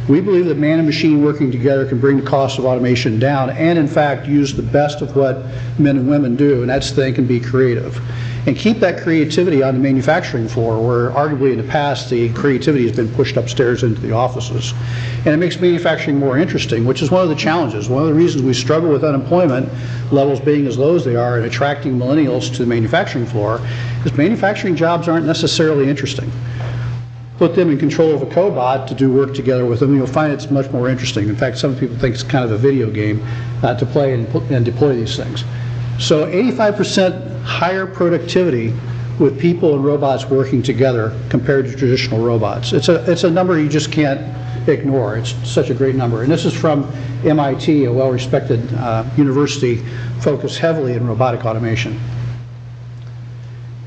We believe that man and machine working together can bring the cost of automation down and, in fact, use the best of what men and women do, and that's think and be creative. And keep that creativity on the manufacturing floor, where arguably in the past the creativity has been pushed upstairs into the offices. And it makes manufacturing more interesting, which is one of the challenges. One of the reasons we struggle with unemployment levels being as low as they are and attracting millennials to the manufacturing floor is manufacturing jobs aren't necessarily interesting. Put them in control of a cobot to do work together with them, and you'll find it's much more interesting. In fact, some people think it's kind of a video game to play and deploy these things. So 85% higher productivity with people and robots working together compared to traditional robots. It's a number you just can't ignore. It's such a great number. And this is from MIT, a well-respected university focused heavily in robotic automation.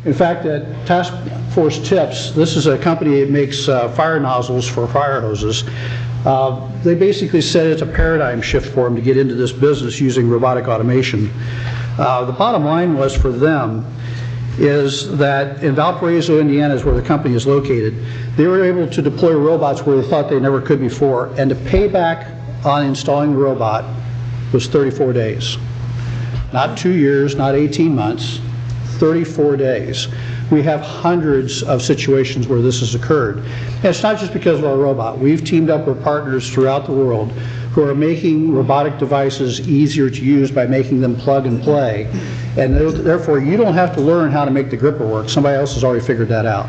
In fact, at Task Force Tips, this is a company that makes fire nozzles for fire hoses. They basically said it's a paradigm shift for them to get into this business using robotic automation. The bottom line was for them, is that in Valparaiso, Indiana is where the company is located. They were able to deploy robots where they thought they never could before, and the payback on installing the robot was 34 days. Not 2 years, not 18 months, 34 days. We have hundreds of situations where this has occurred. And it's not just because of our robot. We've teamed up with partners throughout the world who are making robotic devices easier to use by making them plug and play. And therefore, you don't have to learn how to make the gripper work. Somebody else has already figured that out.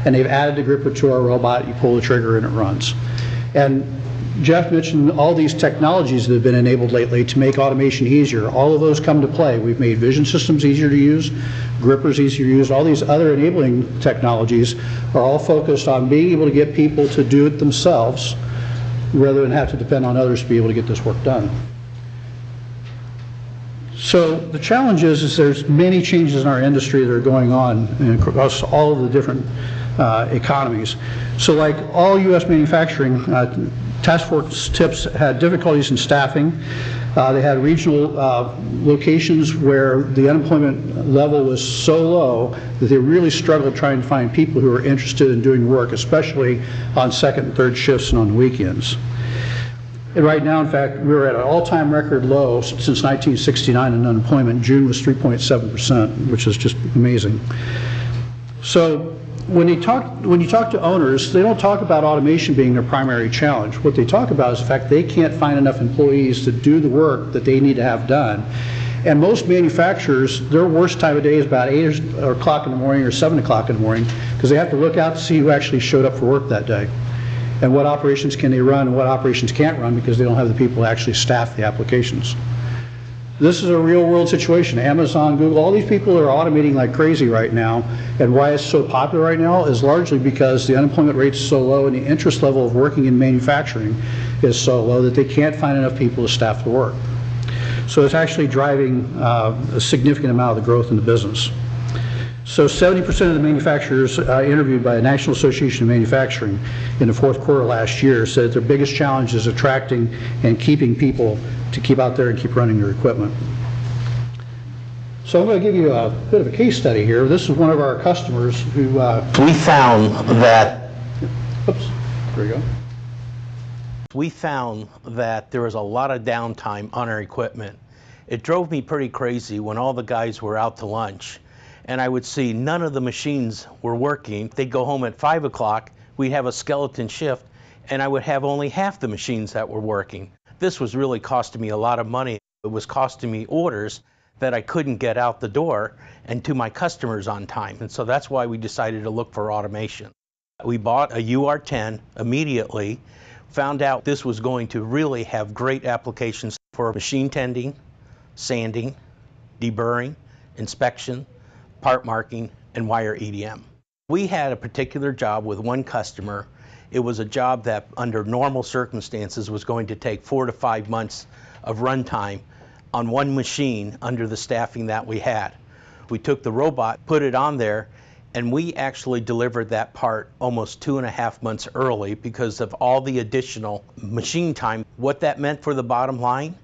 And they've added the gripper to our robot. You pull the trigger and it runs. And Jeff mentioned all these technologies that have been enabled lately to make automation easier. All of those come to play. We've made vision systems easier to use, grippers easier to use. All these other enabling technologies are all focused on being able to get people to do it themselves rather than have to depend on others to be able to get this work done. So the challenge is there's many changes in our industry that are going on across all of the different economies. So like all U.S. manufacturing, task force tips had difficulties in staffing. They had regional locations where the unemployment level was so low that they really struggled trying to find people who were interested in doing work, especially on second and third shifts and on weekends. And right now, in fact, we're at an all-time record low since 1969 in unemployment. June was 3.7%, which is just amazing. So when you talk to owners, they don't talk about automation being their primary challenge. What they talk about is the fact they can't find enough employees to do the work that they need to have done. And most manufacturers, their worst time of day is about 8 o'clock in the morning or 7 o'clock in the morning, because they have to look out to see who actually showed up for work that day. And what operations can they run and what operations can't run because they don't have the people to actually staff the applications. This is a real world situation. Amazon, Google, all these people are automating like crazy right now. And why it's so popular right now is largely because the unemployment rate is so low and the interest level of working in manufacturing is so low that they can't find enough people to staff the work. So it's actually driving a significant amount of the growth in the business. So 70% of the manufacturers interviewed by the National Association of Manufacturing in the fourth quarter last year said their biggest challenge is attracting and keeping people to keep out there and keep running their equipment. So I'm going to give you a bit of a case study here. This is one of our customers who... we found that... Oops, there we go. We found that there was a lot of downtime on our equipment. It drove me pretty crazy when all the guys were out to lunch and I would see none of the machines were working. They'd go home at 5 o'clock, we'd have a skeleton shift, and I would have only half the machines that were working. This was really costing me a lot of money. It was costing me orders that I couldn't get out the door and to my customers on time. And so that's why we decided to look for automation. We bought a UR10 immediately, found out this was going to really have great applications for machine tending, sanding, deburring, inspection, part marking, and wire EDM. We had a particular job with one customer. It was a job that under normal circumstances was going to take 4 to 5 months of runtime on one machine under the staffing that we had. We took the robot, put it on there, and we actually delivered that part almost 2.5 months early because of all the additional machine time. What that meant for the bottom line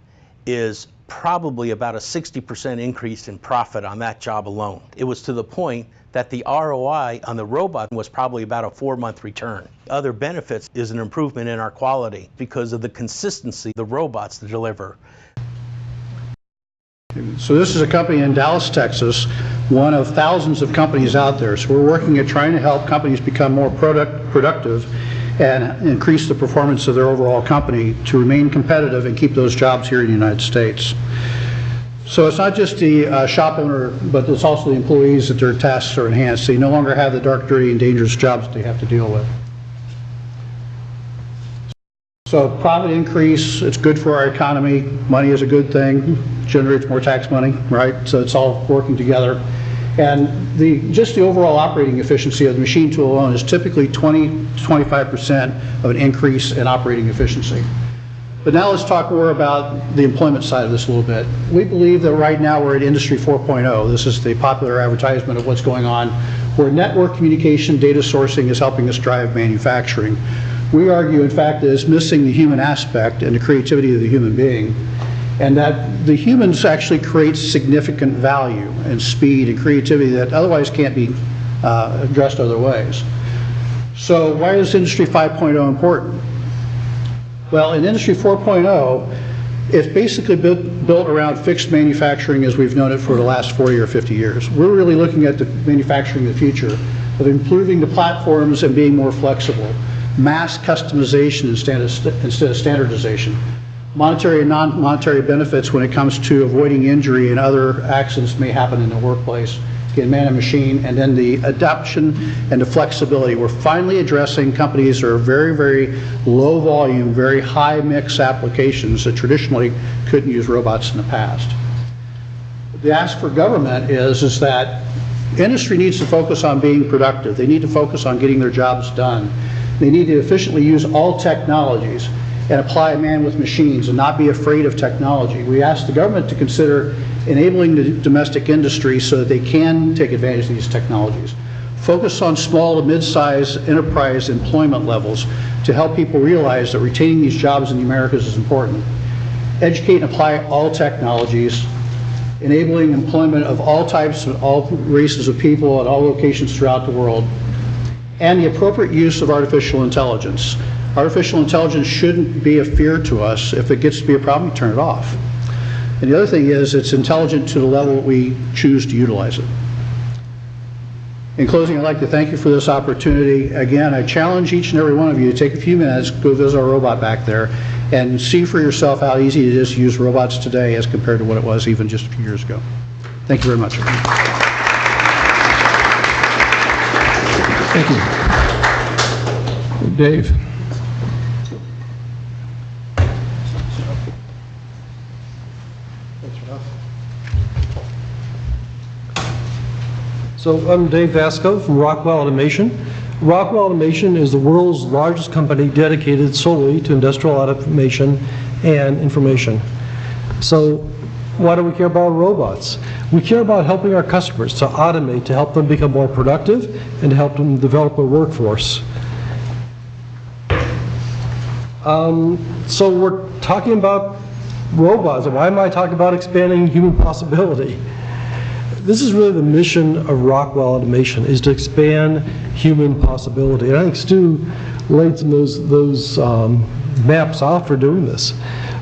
is probably about a 60% increase in profit on that job alone. It was to the point that the ROI on the robot was probably about a 4-month return. Other benefits is an improvement in our quality because of the consistency the robots deliver. So this is a company in Dallas, Texas, one of thousands of companies out there. So we're working at trying to help companies become more productive and increase the performance of their overall company to remain competitive and keep those jobs here in the United States. So it's not just the shop owner, but it's also the employees that their tasks are enhanced. They no longer have the dark, dirty, and dangerous jobs that they have to deal with. So profit increase, it's good for our economy. Money is a good thing, generates more tax money, right? So it's all working together. And just the overall operating efficiency of the machine tool alone is typically 20 to 25% of an increase in operating efficiency. But now let's talk more about the employment side of this a little bit. We believe that right now we're at Industry 4.0. This is the popular advertisement of what's going on, where network communication, data sourcing is helping us drive manufacturing. We argue, in fact, that it's missing the human aspect and the creativity of the human being. and that the humans actually create significant value and speed and creativity that otherwise can't be addressed other ways. So why is Industry 5.0 important? Well, in Industry 4.0, it's basically built around fixed manufacturing as we've known it for the last 40 or 50 years. We're really looking at the manufacturing of the future, of improving the platforms and being more flexible, mass customization instead of standardization, monetary and non-monetary benefits when it comes to avoiding injury and other accidents that may happen in the workplace, again, man and machine, and then the adoption and the flexibility. We're finally addressing companies that are very, very low volume, very high mix applications that traditionally couldn't use robots in the past. The ask for government is that industry needs to focus on being productive. They need to focus on getting their jobs done. They need to efficiently use all technologies and apply man with machines and not be afraid of technology. We ask the government to consider enabling the domestic industry so that they can take advantage of these technologies. Focus on small to mid-sized enterprise employment levels to help people realize that retaining these jobs in the Americas is important. Educate and apply all technologies, enabling employment of all types, of all races of people at all locations throughout the world, and the appropriate use of artificial intelligence. Artificial intelligence shouldn't be a fear to us. If it gets to be a problem, you turn it off. And the other thing is it's intelligent to the level that we choose to utilize it. In closing, I'd like to thank you for this opportunity. Again, I challenge each and every one of you to take a few minutes, go visit our robot back there, and see for yourself how easy it is to use robots today as compared to what it was even just a few years ago. Thank you very much. Thank you. Dave. So I'm Dave Vasco from Rockwell Automation. Rockwell Automation is the world's largest company dedicated solely to industrial automation and information. So why do we care about robots? We care about helping our customers to automate, to help them become more productive, and to help them develop a workforce. So we're talking about robots. Why am I talking about expanding human possibility? This is really the mission of Rockwell Automation, is to expand human possibility. And I think Stu laid some of those maps out for doing this.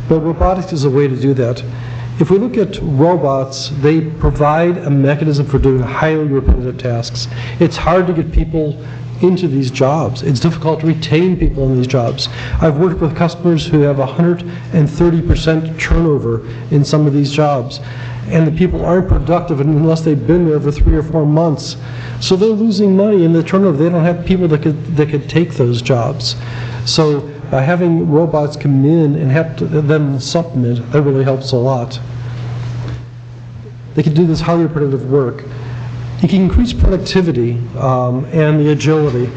But robotics is a way to do that. If we look at robots, they provide a mechanism for doing highly repetitive tasks. It's hard to get people into these jobs. It's difficult to retain people in these jobs. I've worked with customers who have 130% turnover in some of these jobs. And the people aren't productive unless they've been there for 3 or 4 months. So they're losing money in the turnover. They don't have people that could take those jobs. So by having robots come in and have them supplement, that really helps a lot. They can do this highly repetitive work. You can increase productivity and the agility.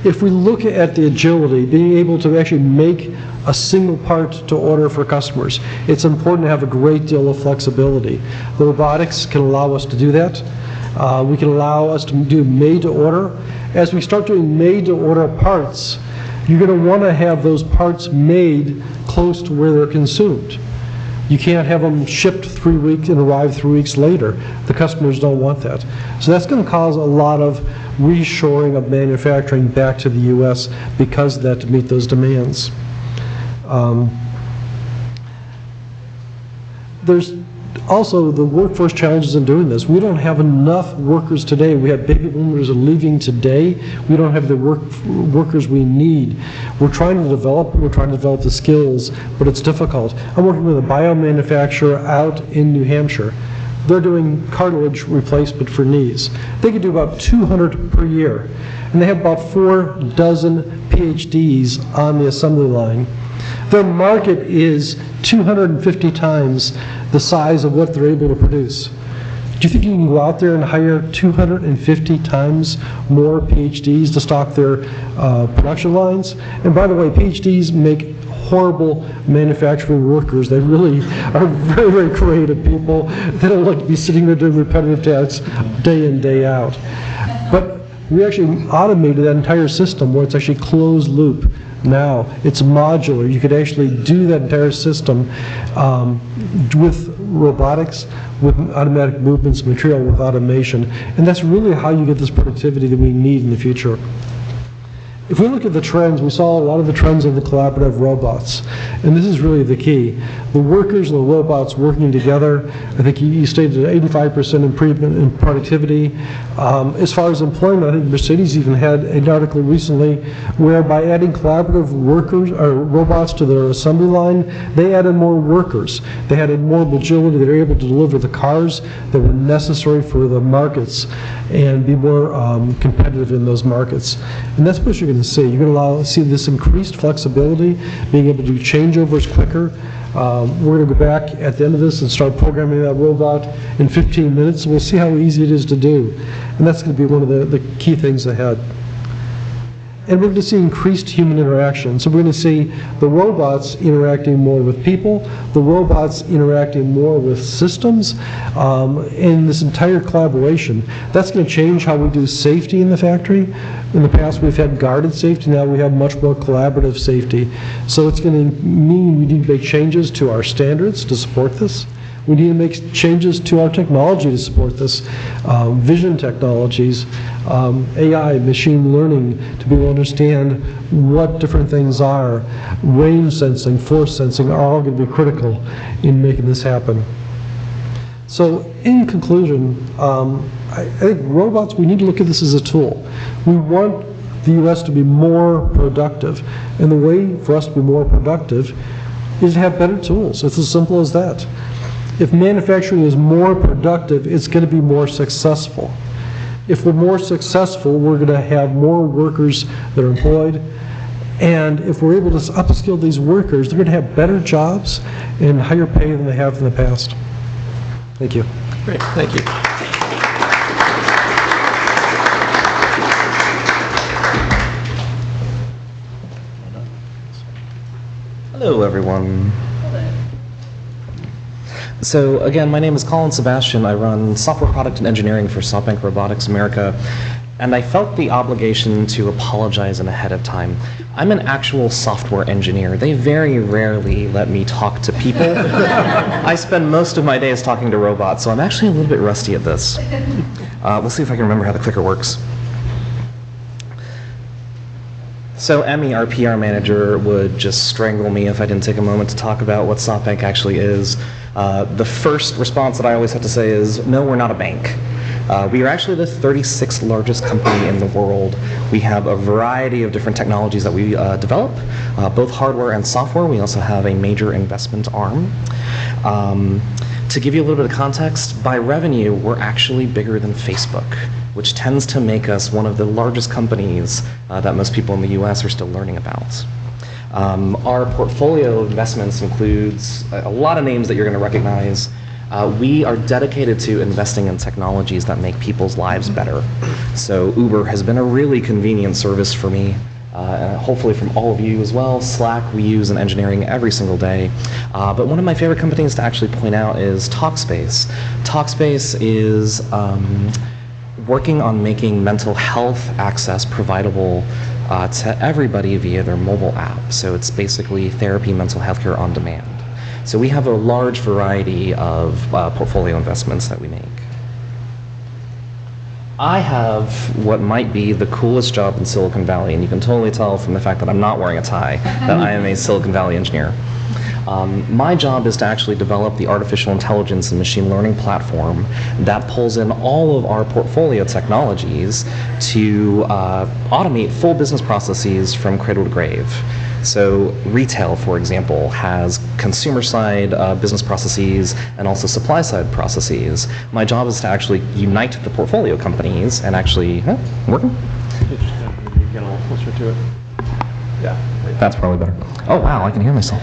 If we look at the agility, being able to actually make a single part to order for customers, it's important to have a great deal of flexibility. The robotics can allow us to do that. We can allow us to do made to order. As we start doing made to order parts, you're going to want to have those parts made close to where they're consumed. You can't have them shipped 3 weeks and arrive 3 weeks later. The customers don't want that. So that's going to cause a lot of reshoring of manufacturing back to the U.S. because of that, to meet those demands. There's also the workforce challenges in doing this. We don't have enough workers today. We have baby boomers leaving today. We don't have the workers we need. We're trying to develop the skills, but it's difficult. I'm working with a biomanufacturer out in New Hampshire. They're doing cartilage replacement for knees. They could do about 200 per year, and they have about 4 dozen PhDs on the assembly line. Their market is 250 times the size of what they're able to produce. Do you think you can go out there and hire 250 times more PhDs to stock their production lines? And by the way, PhDs make horrible manufacturing workers. They really are very, very creative people. They don't like to be sitting there doing repetitive tasks day in, day out. But we actually automated that entire system where it's actually closed loop. now. It's modular. You could actually do that entire system with robotics, with automatic movements, material with automation. And that's really how you get this productivity that we need in the future. If we look at the trends, we saw a lot of the trends of the collaborative robots, and this is really the key. The workers and the robots working together, I think you stated an 85% improvement in productivity. As far as employment, I think Mercedes even had an article recently where by adding collaborative workers or robots to their assembly line, they added more workers. They added more agility. They were able to deliver the cars that were necessary for the markets and be more competitive in those markets. And that's what you're going to see. You're going to see this increased flexibility, being able to do changeovers quicker. We're going to go back at the end of this and start programming that robot in 15 minutes. We'll see how easy it is to do. And that's going to be one of the key things ahead. And we're going to see increased human interaction. So we're going to see the robots interacting more with people, the robots interacting more with systems, and this entire collaboration. That's going to change how we do safety in the factory. In the past we've had guarded safety, now we have much more collaborative safety. So it's going to mean we need to make changes to our standards to support this. We need to make changes to our technology to support this, vision technologies, AI, machine learning, to be able to understand what different things are. Range sensing, force sensing are all going to be critical in making this happen. So in conclusion, I think robots, we need to look at this as a tool. We want the U.S. to be more productive, and the way for us to be more productive is to have better tools. It's as simple as that. If manufacturing is more productive, it's going to be more successful. If we're more successful, we're going to have more workers that are employed. And if we're able to upskill these workers, they're going to have better jobs and higher pay than they have in the past. Thank you. Great, thank you. Hello, everyone. So again, my name is Colin Sebastien. I run software product and engineering for SoftBank Robotics America, and I felt the obligation to apologize in ahead of time. I'm an actual software engineer. They very rarely let me talk to people. I spend most of my days talking to robots, so I'm actually a little bit rusty at this. Let's see if I can remember how the clicker works. So Emmy, our PR manager, would just strangle me if I didn't take a moment to talk about what SoftBank actually is. The first response that I always have to say is, no, we're not a bank. We are actually the 36th largest company in the world. We have a variety of different technologies that we develop, both hardware and software. We also have a major investment arm. To give you a little bit of context, by revenue, we're actually bigger than Facebook, which tends to make us one of the largest companies that most people in the US are still learning about. Our portfolio of investments includes a lot of names that you're going to recognize. We are dedicated to investing in technologies that make people's lives better. So Uber has been a really convenient service for me, and hopefully from all of you as well. Slack we use in engineering every single day. But one of my favorite companies to actually point out is Talkspace. Talkspace is working on making mental health access providable to everybody via their mobile app. So it's basically therapy, mental health care on demand. So we have a large variety of portfolio investments that we make. I have what might be the coolest job in Silicon Valley, and you can totally tell from the fact that I'm not wearing a tie that I am a Silicon Valley engineer. My job is to actually develop the artificial intelligence and machine learning platform that pulls in all of our portfolio technologies to automate full business processes from cradle to grave. So retail, for example, has consumer-side business processes and also supply-side processes. My job is to actually unite the portfolio companies and actually, working? Get a little closer to it. Yeah. That's probably better. Oh wow, I can hear myself.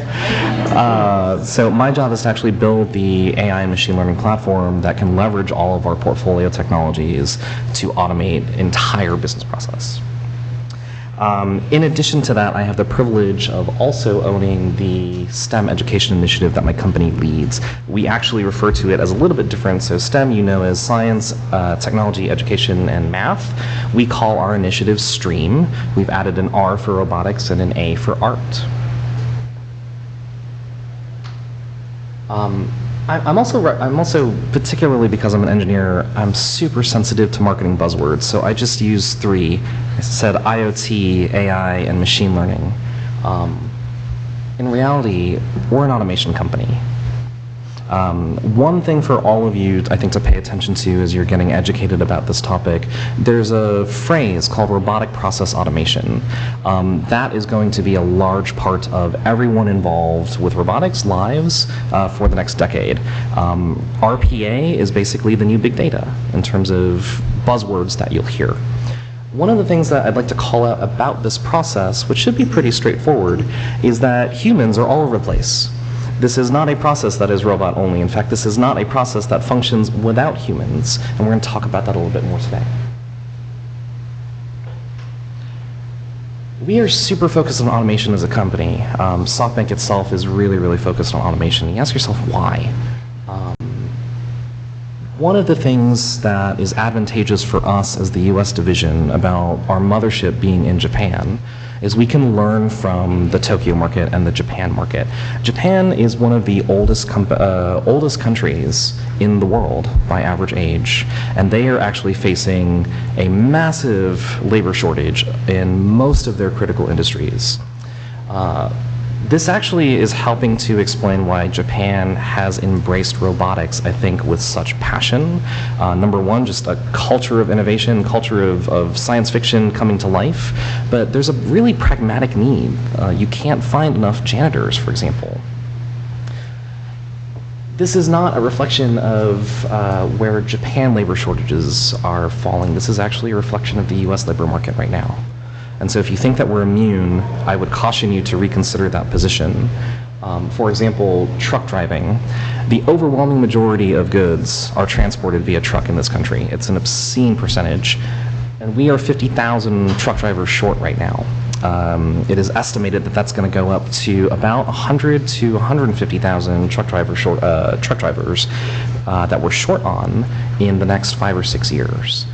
So my job is to actually build the AI and machine learning platform that can leverage all of our portfolio technologies to automate entire business process. In addition to that, I have the privilege of also owning the STEM education initiative that my company leads. We actually refer to it as a little bit different. So STEM, you know, as science, technology, education, and math. We call our initiative STREAM. We've added an R for robotics and an A for art. I'm also, particularly because I'm an engineer, I'm super sensitive to marketing buzzwords, so I just use 3. I said IoT, AI, and machine learning. In reality, we're an automation company. One thing for all of you, I think, to pay attention to as you're getting educated about this topic, there's a phrase called robotic process automation. That is going to be a large part of everyone involved with robotics lives for the next decade. RPA is basically the new big data in terms of buzzwords that you'll hear. One of the things that I'd like to call out about this process, which should be pretty straightforward, is that humans are all over the place. This is not a process that is robot only. In fact, this is not a process that functions without humans, and we're going to talk about that a little bit more today. We are super focused on automation as a company. SoftBank itself is really, really focused on automation. You ask yourself why. One of the things that is advantageous for us as the US division about our mothership being in Japan is we can learn from the Tokyo market and the Japan market. Japan is one of the oldest countries in the world by average age, and they are actually facing a massive labor shortage in most of their critical industries. This actually is helping to explain why Japan has embraced robotics, I think, with such passion. Number one, just a culture of innovation, culture of science fiction coming to life, but there's a really pragmatic need. You can't find enough janitors, for example. This is not a reflection of where Japan labor shortages are falling. This is actually a reflection of the US labor market right now. And so if you think that we're immune, I would caution you to reconsider that position. For example, truck driving. The overwhelming majority of goods are transported via truck in this country. It's an obscene percentage. And we are 50,000 truck drivers short right now. It is estimated that that's going to go up to about 100 to 150,000 truck drivers that we're short on in the next 5 or 6 years.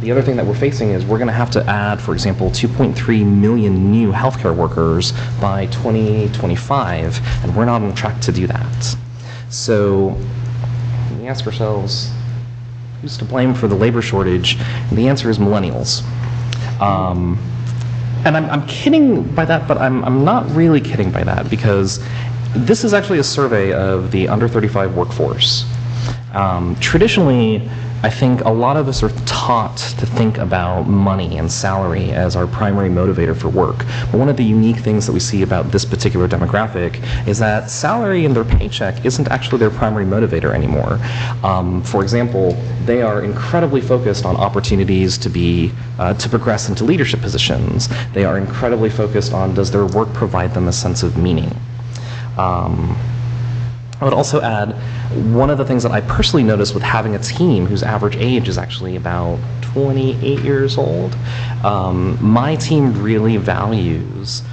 The other thing that we're facing is we're going to have to add, for example, 2.3 million new healthcare workers by 2025, and we're not on track to do that. So we ask ourselves, who's to blame for the labor shortage? And the answer is millennials. And I'm kidding by that, but I'm not really kidding by that, because this is actually a survey of the under 35 workforce. Traditionally, I think a lot of us are taught to think about money and salary as our primary motivator for work. But one of the unique things that we see about this particular demographic is that salary and their paycheck isn't actually their primary motivator anymore. For example, they are incredibly focused on opportunities to progress into leadership positions. They are incredibly focused on, does their work provide them a sense of meaning? I would also add, one of the things that I personally noticed with having a team whose average age is actually about 28 years old, my team really values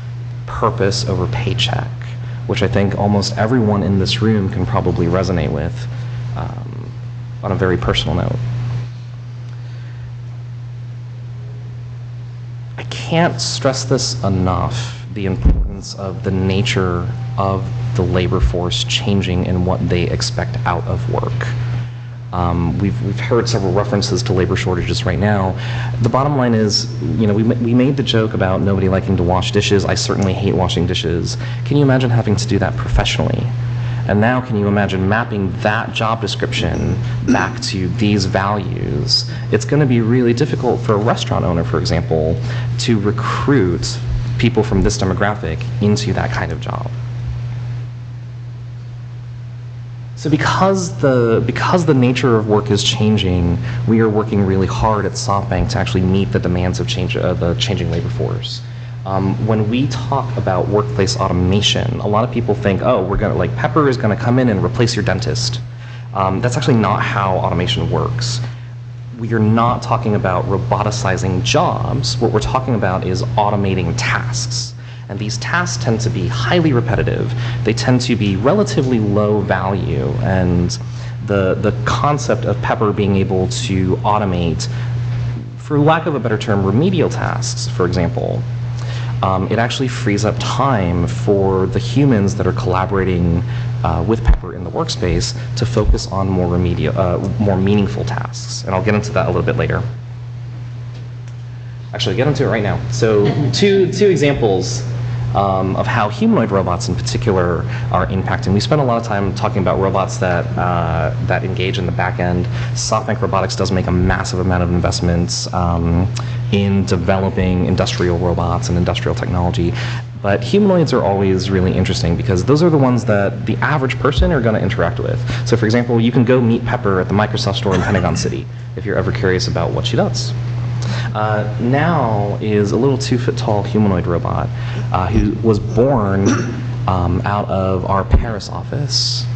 purpose over paycheck, which I think almost everyone in this room can probably resonate with on a very personal note. I can't stress this enough, the importance of the nature of the labor force changing and what they expect out of work. We've heard several references to labor shortages right now. The bottom line is, you know, we made the joke about nobody liking to wash dishes. I certainly hate washing dishes. Can you imagine having to do that professionally? And now can you imagine mapping that job description back to these values? It's going to be really difficult for a restaurant owner, for example, to recruit people from this demographic into that kind of job. So because the nature of work is changing, we are working really hard at SoftBank to actually meet the demands of the changing labor force. When we talk about workplace automation, a lot of people think, oh, Pepper is going to come in and replace your dentist. That's actually not how automation works. we are not talking about roboticizing jobs. What we're talking about is automating tasks. And these tasks tend to be highly repetitive. They tend to be relatively low value. And the concept of Pepper being able to automate, for lack of a better term, remedial tasks, for example, it actually frees up time for the humans that are collaborating with Pepper in the workspace to focus on more meaningful tasks. And I'll get into that a little bit later. Actually, get into it right now. So two examples of how humanoid robots in particular are impacting. We spend a lot of time talking about robots that engage in the back end. SoftBank Robotics does make a massive amount of investments in developing industrial robots and industrial technology. But humanoids are always really interesting because those are the ones that the average person are going to interact with. So for example, you can go meet Pepper at the Microsoft store in Pentagon City if you're ever curious about what she does. Now is a little 2-foot-tall humanoid robot who was born out of our Paris office.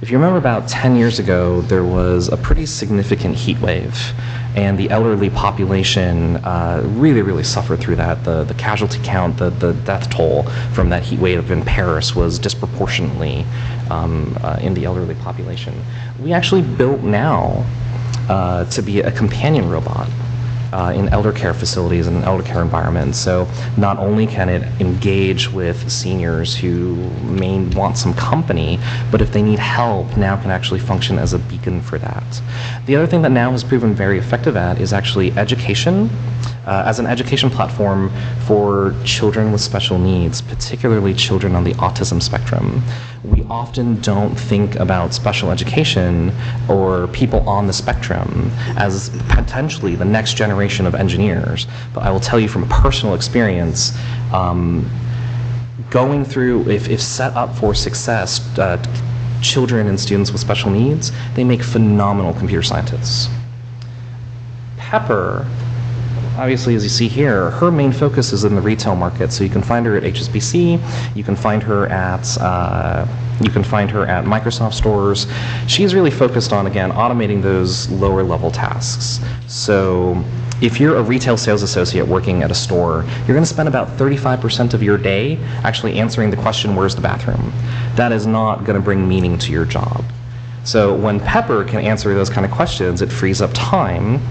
If you remember about 10 years ago, there was a pretty significant heat wave, and the elderly population really suffered through that. The casualty count, the death toll from that heat wave in Paris was disproportionately in the elderly population. We actually built Now to be a companion robot in elder care facilities and elder care environments. So not only can it engage with seniors who may want some company, but if they need help, Now can actually function as a beacon for that. The other thing that Now has proven very effective at is actually education, as an education platform for children with special needs, particularly children on the autism spectrum. We often don't think about special education or people on the spectrum as potentially the next generation of engineers. But I will tell you from personal experience, going through, if set up for success, children and students with special needs, they make phenomenal computer scientists. Pepper, obviously, as you see here, her main focus is in the retail market. So you can find her at HSBC, you can find her at Microsoft stores. She's really focused on, again, automating those lower level tasks. So if you're a retail sales associate working at a store, you're going to spend about 35% of your day actually answering the question, where's the bathroom? That is not going to bring meaning to your job. So when Pepper can answer those kind of questions, it frees up time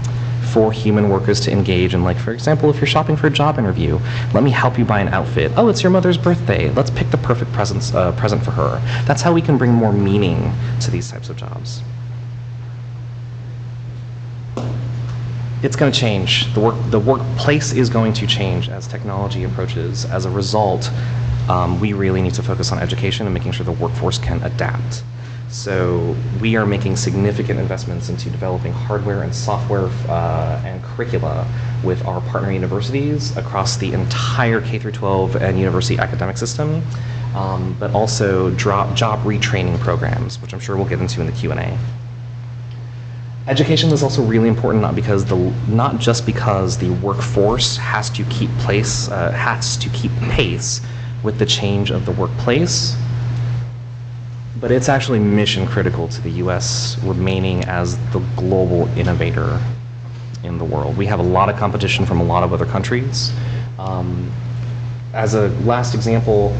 for human workers to engage in, like, for example, if you're shopping for a job interview, let me help you buy an outfit. Oh, it's your mother's birthday. Let's pick the perfect present for her. That's how we can bring more meaning to these types of jobs. It's going to change. The workplace is going to change as technology approaches. As a result, we really need to focus on education and making sure the workforce can adapt. So we are making significant investments into developing hardware and software and curricula with our partner universities across the entire K-12 and university academic system, but also job retraining programs, which I'm sure we'll get into in the Q&A. Education is also really important, not just because the workforce has to keep pace with the change of the workplace, but it's actually mission critical to the U.S. remaining as the global innovator in the world. We have a lot of competition from a lot of other countries. As a last example,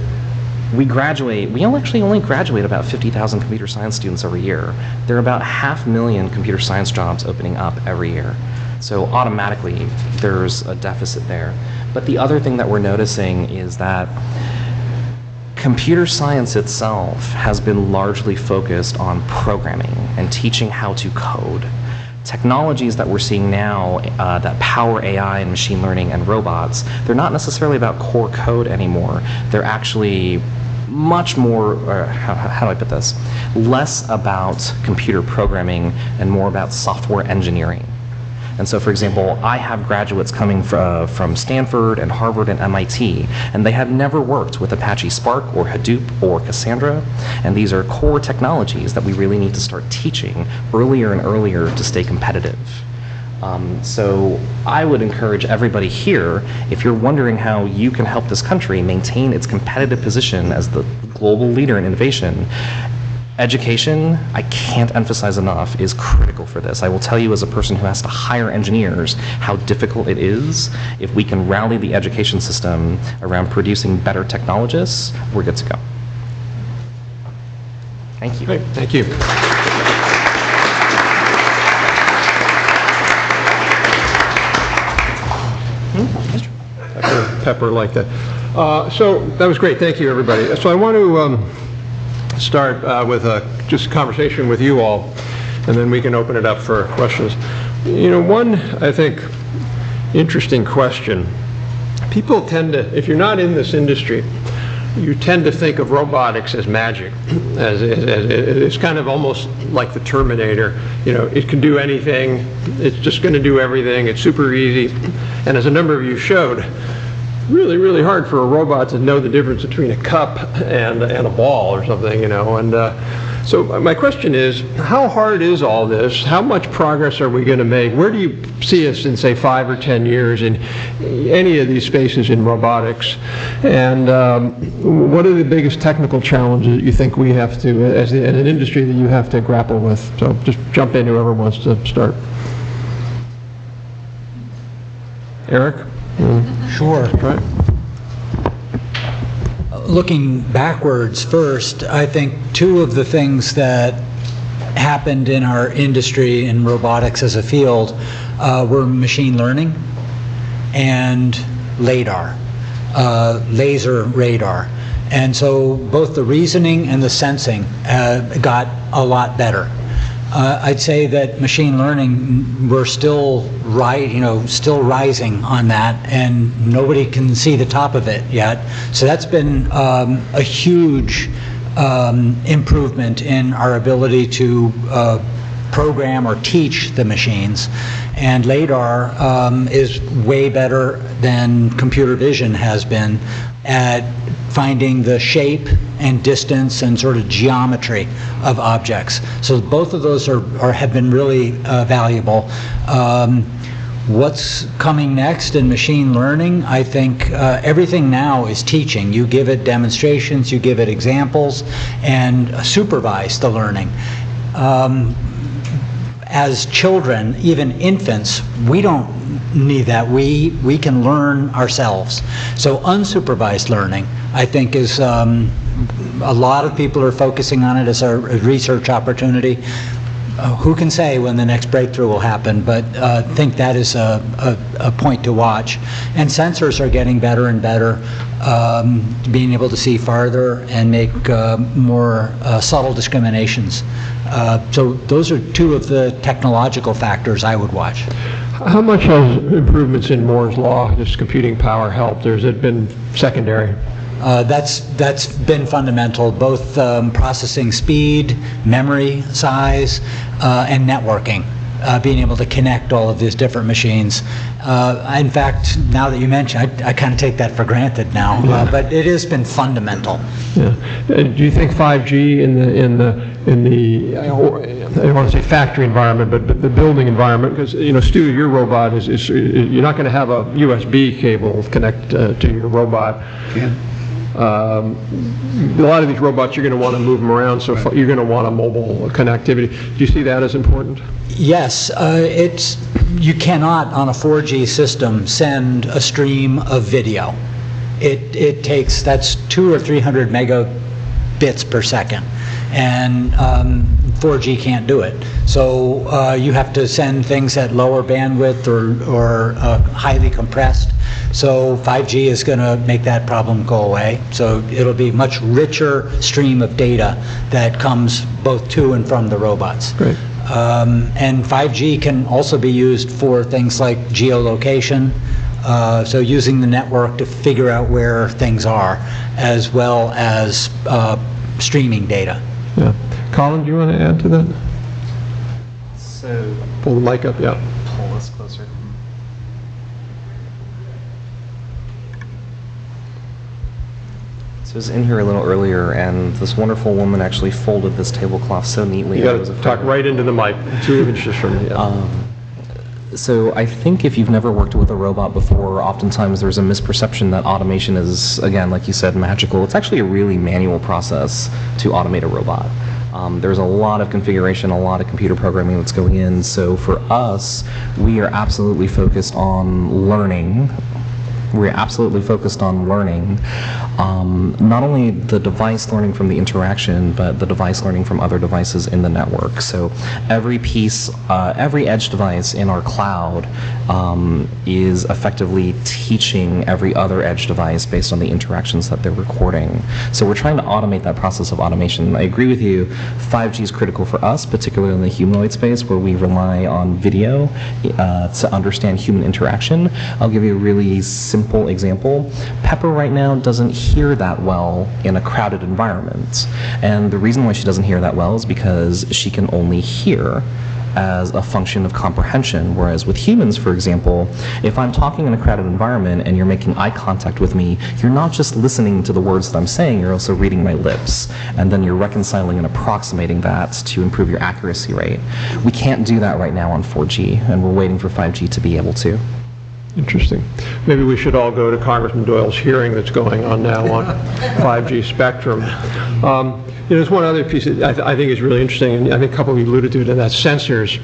we actually only graduate about 50,000 computer science students every year. There are about 500,000 computer science jobs opening up every year. So automatically, there's a deficit there. But the other thing that we're noticing is that computer science itself has been largely focused on programming and teaching how to code. Technologies that we're seeing now that power AI and machine learning and robots, they're not necessarily about core code anymore. They're actually much more, how do I put this? Less about computer programming and more about software engineering. And so, for example, I have graduates coming from Stanford and Harvard and MIT, and they have never worked with Apache Spark or Hadoop or Cassandra, and these are core technologies that we really need to start teaching earlier and earlier to stay competitive. So I would encourage everybody here, if you're wondering how you can help this country maintain its competitive position as the global leader in innovation, Education, I can't emphasize enough, is critical for this. I will tell you as a person who has to hire engineers how difficult it is. If we can rally the education system around producing better technologists, we're good to go. Thank you. Great, thank you. Pepper like that. So that was great. Thank you, everybody. So I want to start with just a conversation with you all, and then we can open it up for questions. You know, one, I think, interesting question. People tend to, if you're not in this industry, you tend to think of robotics as magic, as it's kind of almost like the Terminator. You know, it can do anything. It's just going to do everything. It's super easy. And as a number of you showed, really, really hard for a robot to know the difference between a cup and a ball or something, you know. And so my question is, how hard is all this? How much progress are we going to make? Where do you see us in, say, 5 or 10 years in any of these spaces in robotics? And what are the biggest technical challenges that you think we have to, as an industry, that you have to grapple with? So just jump in, whoever wants to start. Eric? Sure. Right. Looking backwards first, I think two of the things that happened in our industry in robotics as a field were machine learning and LADAR, laser radar. And so both the reasoning and the sensing got a lot better. I'd say that machine learning, we're still still rising on that, and nobody can see the top of it yet. So that's been a huge improvement in our ability to program or teach the machines. And LADAR is way better than computer vision has been at finding the shape and distance and sort of geometry of objects. So both of those have been really valuable. What's coming next in machine learning? I think everything now is teaching. You give it demonstrations, you give it examples, and supervise the learning. As children, even infants, we don't need that. We can learn ourselves. So unsupervised learning, I think, is a lot of people are focusing on it as a research opportunity. Who can say when the next breakthrough will happen, but I think that is a point to watch. And sensors are getting better and better, being able to see farther and make more subtle discriminations. So those are two of the technological factors I would watch. How much has improvements in Moore's law, just computing power, helped, or has it been secondary? That's been fundamental, both processing speed, memory size, and networking, being able to connect all of these different machines. In fact, now that you mention, I kind of take that for granted now, but it has been fundamental. Yeah. Do you think 5G in the I don't want to say factory environment, but the building environment, because Stu, your robot is you're not going to have a USB cable connect to your robot. Yeah. A lot of these robots, you're going to want to move them around, so you're going to want a mobile connectivity. Do you see that as important? Yes, you cannot on a 4G system send a stream of video. It takes, that's 200 or 300 megabits per second, and 4G can't do it. So you have to send things at lower bandwidth or highly compressed. So 5G is going to make that problem go away. So it'll be a much richer stream of data that comes both to and from the robots. Great. And 5G can also be used for things like geolocation, so using the network to figure out where things are, as well as streaming data. Yeah. Colin, do you want to add to that? So pull the mic up, yeah. Pull this closer. So I was in here a little earlier, and this wonderful woman actually folded this tablecloth so neatly. You got to talk right into the mic, 2 inches from you. So I think if you've never worked with a robot before, oftentimes there's a misperception that automation is, again, like you said, magical. It's actually a really manual process to automate a robot. There's a lot of configuration, a lot of computer programming that's going in. So for us, we are absolutely focused on learning. We're absolutely focused on learning, not only the device learning from the interaction, but the device learning from other devices in the network. So every piece, every edge device in our cloud is effectively teaching every other edge device based on the interactions that they're recording. So we're trying to automate that process of automation. I agree with you, 5G is critical for us, particularly in the humanoid space where we rely on video to understand human interaction. I'll give you a really simple example. Pepper right now doesn't hear that well in a crowded environment. And the reason why she doesn't hear that well is because she can only hear as a function of comprehension, whereas with humans, for example, if I'm talking in a crowded environment and you're making eye contact with me, you're not just listening to the words that I'm saying, you're also reading my lips, and then you're reconciling and approximating that to improve your accuracy rate. We can't do that right now on 4G, and we're waiting for 5G to be able to. Interesting. Maybe we should all go to Congressman Doyle's hearing that's going on now on 5G spectrum. There's one other piece that I think is really interesting, and I think a couple of you alluded to it, and that's sensors.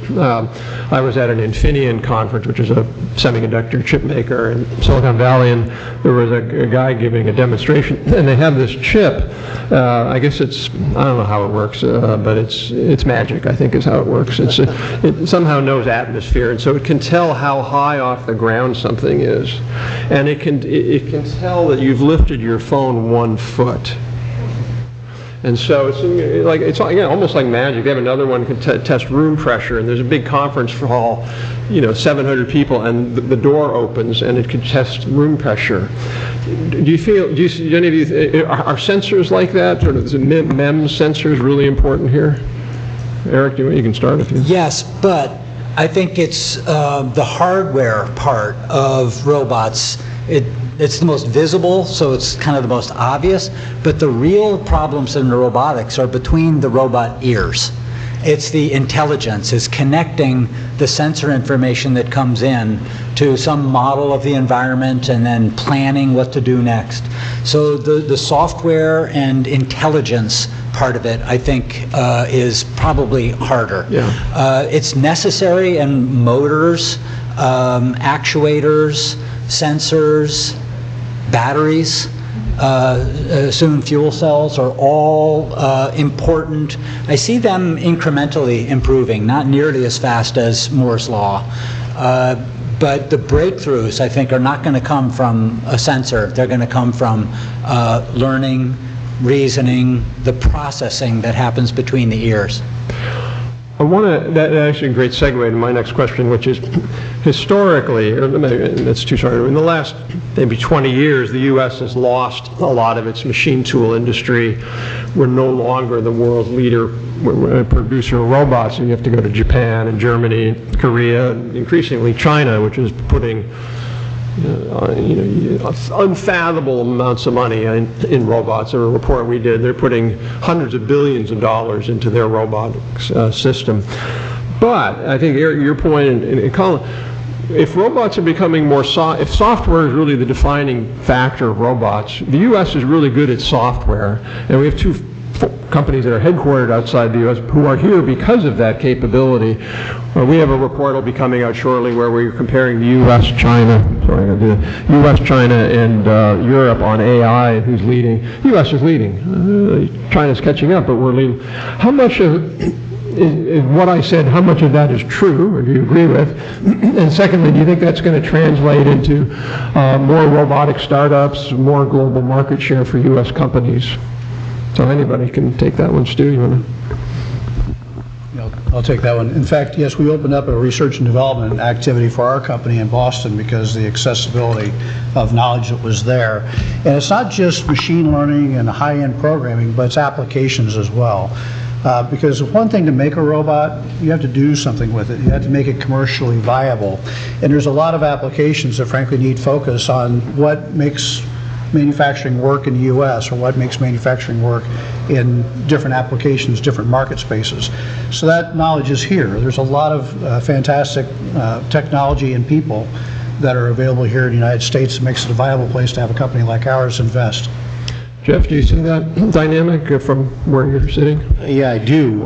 I was at an Infineon conference, which is a semiconductor chip maker in Silicon Valley, and there was a guy giving a demonstration, and they have this chip. I guess it's, I don't know how it works, but it's magic, I think is how it works. It somehow knows atmosphere, and so it can tell how high off the ground something is. And it can tell that you've lifted your phone 1 foot. And so it's almost like magic. They have another one that can test room pressure, and there's a big conference hall, 700 people, and the door opens, and it can test room pressure. Do any of you, are sensors like that? Sort of MEMS sensors really important here? Eric, you can start if you. Yes, but I think it's the hardware part of robots. It's the most visible, so it's kind of the most obvious, but the real problems in the robotics are between the robot ears. It's the intelligence, it's connecting the sensor information that comes in to some model of the environment and then planning what to do next. So the software and intelligence part of it, I think, is probably harder. Yeah. It's necessary, and motors, actuators, sensors, batteries, soon fuel cells are all important. I see them incrementally improving, not nearly as fast as Moore's Law. But the breakthroughs, I think, are not going to come from a sensor. They're going to come from learning, reasoning, the processing that happens between the ears. That's actually a great segue to my next question, which is historically, that's too short, in the last maybe 20 years, the U.S. has lost a lot of its machine tool industry. We're no longer the world leader producer of robots, and you have to go to Japan and Germany, Korea, and increasingly China, which is putting unfathomable amounts of money in robots. A report we did, they're putting hundreds of billions of dollars into their robotics system. But I think, Eric, your point, and Colin, if robots are becoming more if software is really the defining factor of robots, the U.S. is really good at software, and we have two companies that are headquartered outside the U.S. who are here because of that capability. We have a report that will be coming out shortly where we're comparing the U.S., China, and Europe on AI, and who's leading. The U.S. is leading. China's catching up, but we're leading. How much of what I said, how much of that is true, or do you agree with? And secondly, do you think that's going to translate into more robotic startups, more global market share for U.S. companies? So anybody can take that one. Stu, you want to? I'll take that one. In fact, yes, we opened up a research and development activity for our company in Boston because the accessibility of knowledge that was there. And it's not just machine learning and high-end programming, but it's applications as well. Because one thing to make a robot, you have to do something with it. You have to make it commercially viable. And there's a lot of applications that frankly need focus on what makes manufacturing work in the U.S. or what makes manufacturing work in different applications, different market spaces. So that knowledge is here. There's a lot of fantastic technology and people that are available here in the United States that makes it a viable place to have a company like ours invest. Jeff, do you see that dynamic from where you're sitting? Yeah, I do.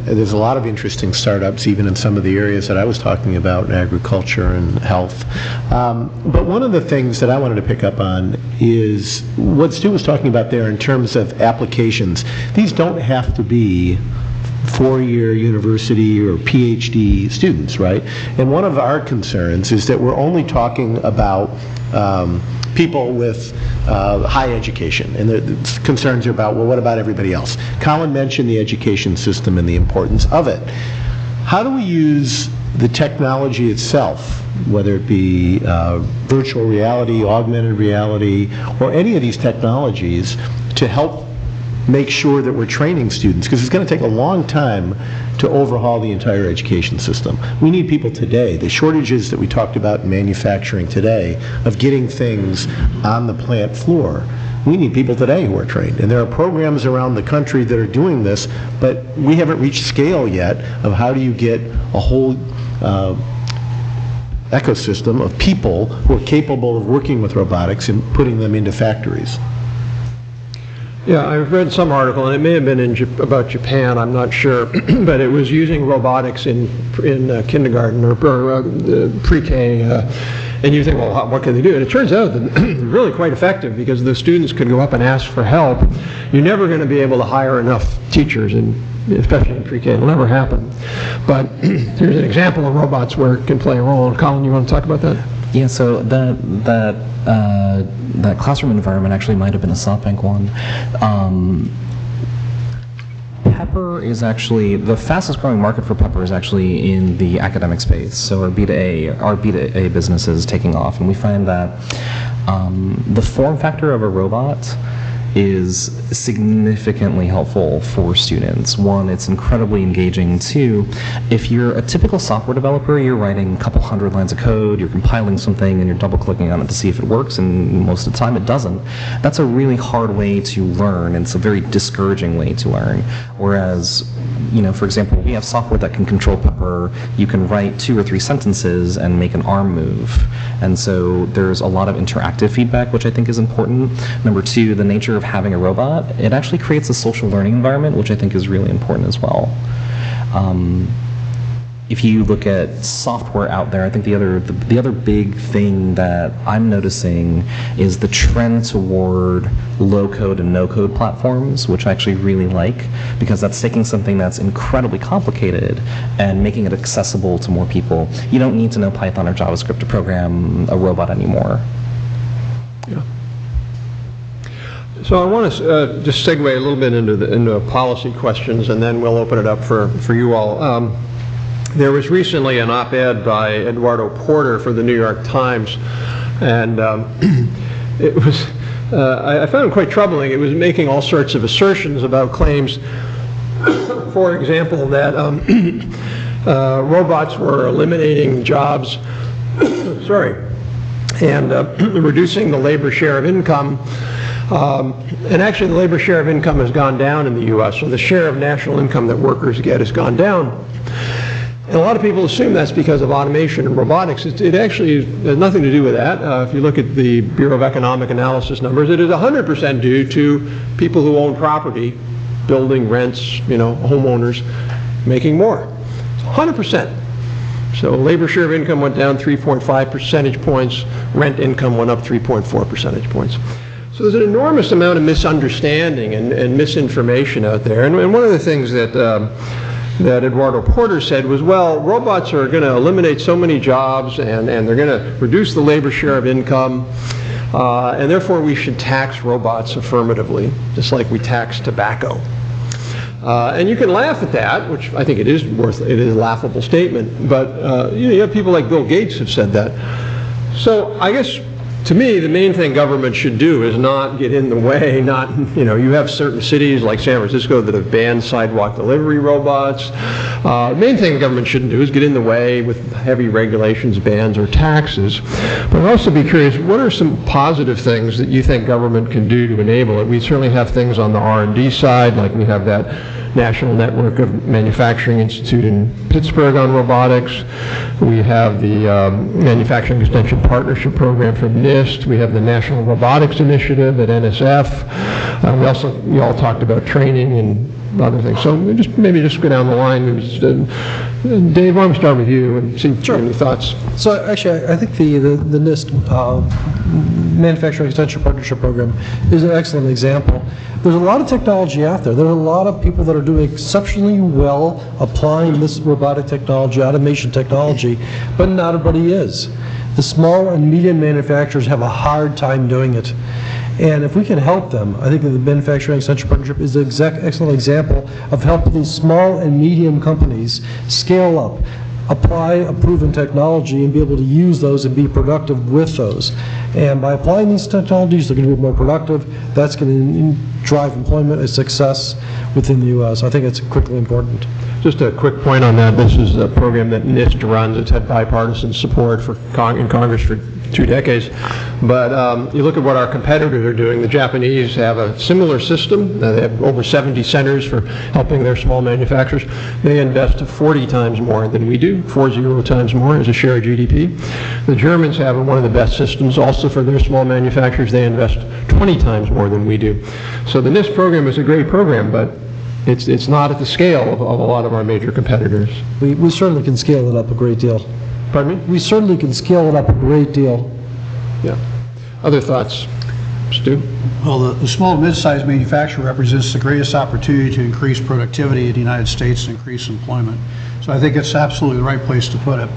There's a lot of interesting startups, even in some of the areas that I was talking about, agriculture and health. But one of the things that I wanted to pick up on is what Stu was talking about there in terms of applications. These don't have to be four-year university or PhD students, right? And one of our concerns is that we're only talking about people with high education, and the concerns are about, well, what about everybody else? Colin mentioned the education system and the importance of it. How do we use the technology itself, whether it be virtual reality, augmented reality, or any of these technologies, to help make sure that we're training students? Because it's going to take a long time to overhaul the entire education system. We need people today. The shortages that we talked about in manufacturing today of getting things on the plant floor, we need people today who are trained. And there are programs around the country that are doing this, but we haven't reached scale yet of how do you get a whole ecosystem of people who are capable of working with robotics and putting them into factories. Yeah, I've read some article, and it may have been about Japan, I'm not sure, but it was using robotics in kindergarten or pre-K, and you think, well, what can they do? And it turns out that they're really quite effective, because the students could go up and ask for help. You're never going to be able to hire enough teachers, especially in pre-K. It'll never happen. But here's an example of robots where it can play a role. Colin, you want to talk about that? Yeah, so that classroom environment actually might have been a SoftBank one. Pepper is actually, the fastest growing market for Pepper is actually in the academic space. So our B2A business is taking off, and we find that the form factor of a robot is significantly helpful for students. One, it's incredibly engaging. Two, if you're a typical software developer, you're writing a couple hundred lines of code, you're compiling something, and you're double-clicking on it to see if it works, and most of the time it doesn't. That's a really hard way to learn, and it's a very discouraging way to learn. Whereas, for example, we have software that can control Pepper. You can write 2 or 3 sentences and make an arm move. And so there's a lot of interactive feedback, which I think is important. Number 2, the nature of having a robot, it actually creates a social learning environment, which I think is really important as well. If you look at software out there, I think the other big thing that I'm noticing is the trend toward low-code and no-code platforms, which I actually really like, because that's taking something that's incredibly complicated and making it accessible to more people. You don't need to know Python or JavaScript to program a robot anymore. Yeah. So I want to just segue a little bit into policy questions, and then we'll open it up for you all. There was recently an op-ed by Eduardo Porter for the New York Times, and it was, I found it quite troubling. It was making all sorts of assertions about claims, for example, that robots were eliminating jobs, and reducing the labor share of income. And actually the labor share of income has gone down in the U.S., so the share of national income that workers get has gone down. And a lot of people assume that's because of automation and robotics. It actually has nothing to do with that. If you look at the Bureau of Economic Analysis numbers, it is 100% due to people who own property, building, rents, homeowners, making more. 100%. So labor share of income went down 3.5 percentage points, rent income went up 3.4 percentage points. So there's an enormous amount of misunderstanding and misinformation out there. And one of the things that Eduardo Porter said was, well, robots are going to eliminate so many jobs, and they're going to reduce the labor share of income, and therefore we should tax robots affirmatively, just like we tax tobacco. And you can laugh at that, which I think it is a laughable statement, but you have people like Bill Gates have said that. So I guess, to me, the main thing government should do is not get in the way, you have certain cities like San Francisco that have banned sidewalk delivery robots. The main thing government shouldn't do is get in the way with heavy regulations, bans, or taxes. But I'd also be curious, what are some positive things that you think government can do to enable it? We certainly have things on the R&D side, like we have that National Network of Manufacturing Institute in Pittsburgh on robotics. We have the Manufacturing Extension Partnership Program from NIST. We have the National Robotics Initiative at NSF. We also, you all talked about training and other things. So maybe just go down the line. Dave, why don't we start with you and see if you have any thoughts? So actually, I think the NIST Manufacturing Extension Partnership Program is an excellent example. There's a lot of technology out there. There are a lot of people that are doing exceptionally well applying this robotic technology, automation technology, but not everybody is. The small and medium manufacturers have a hard time doing it. And if we can help them, I think that the Manufacturing Extension Partnership is an excellent example of helping these small and medium companies scale up, apply a proven technology, and be able to use those and be productive with those. And by applying these technologies, they're going to be more productive. That's going to drive employment and success within the U.S. I think it's critically important. Just a quick point on that. This is a program that NIST runs. It's had bipartisan support in Congress for 2 decades. But you look at what our competitors are doing. The Japanese have a similar system. They have over 70 centers for helping their small manufacturers. They invest 40 times more than we do, 40 times more as a share of GDP. The Germans have one of the best systems also for their small manufacturers. They invest 20 times more than we do. So the NIST program is a great program, but it's not at the scale of a lot of our major competitors. We certainly can scale it up a great deal. Pardon me? We certainly can scale it up a great deal. Yeah. Other thoughts? Stu? Well, the small and mid-sized manufacturer represents the greatest opportunity to increase productivity in the United States and increase employment. So I think it's absolutely the right place to put it.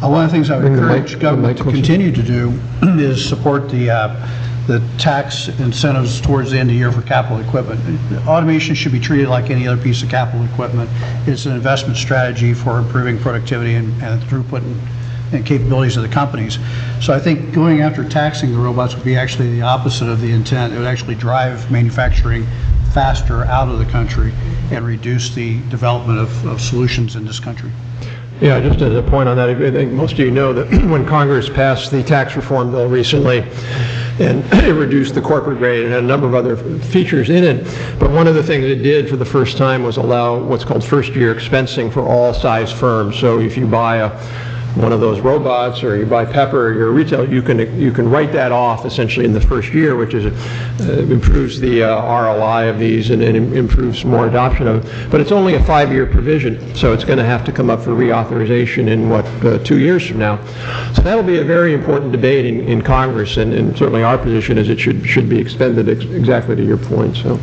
One of the things I would encourage government to continue to do is support the tax incentives towards the end of the year for capital equipment. Automation should be treated like any other piece of capital equipment. It's an investment strategy for improving productivity and throughput and capabilities of the companies. So I think going after taxing the robots would be actually the opposite of the intent. It would actually drive manufacturing faster out of the country and reduce the development of solutions in this country. Yeah, just as a point on that, I think most of you know that when Congress passed the tax reform bill recently, and it reduced the corporate rate and had a number of other features in it, but one of the things it did for the first time was allow what's called first-year expensing for all size firms. So if you buy one of those robots, or you buy Pepper, or you're a retailer, you can write that off essentially in the first year, which is improves the ROI of these and improves more adoption of it. But it's only a 5-year provision, so it's going to have to come up for reauthorization in 2 years from now. So that'll be a very important debate in Congress, and certainly our position is it should be expended exactly to your point. So.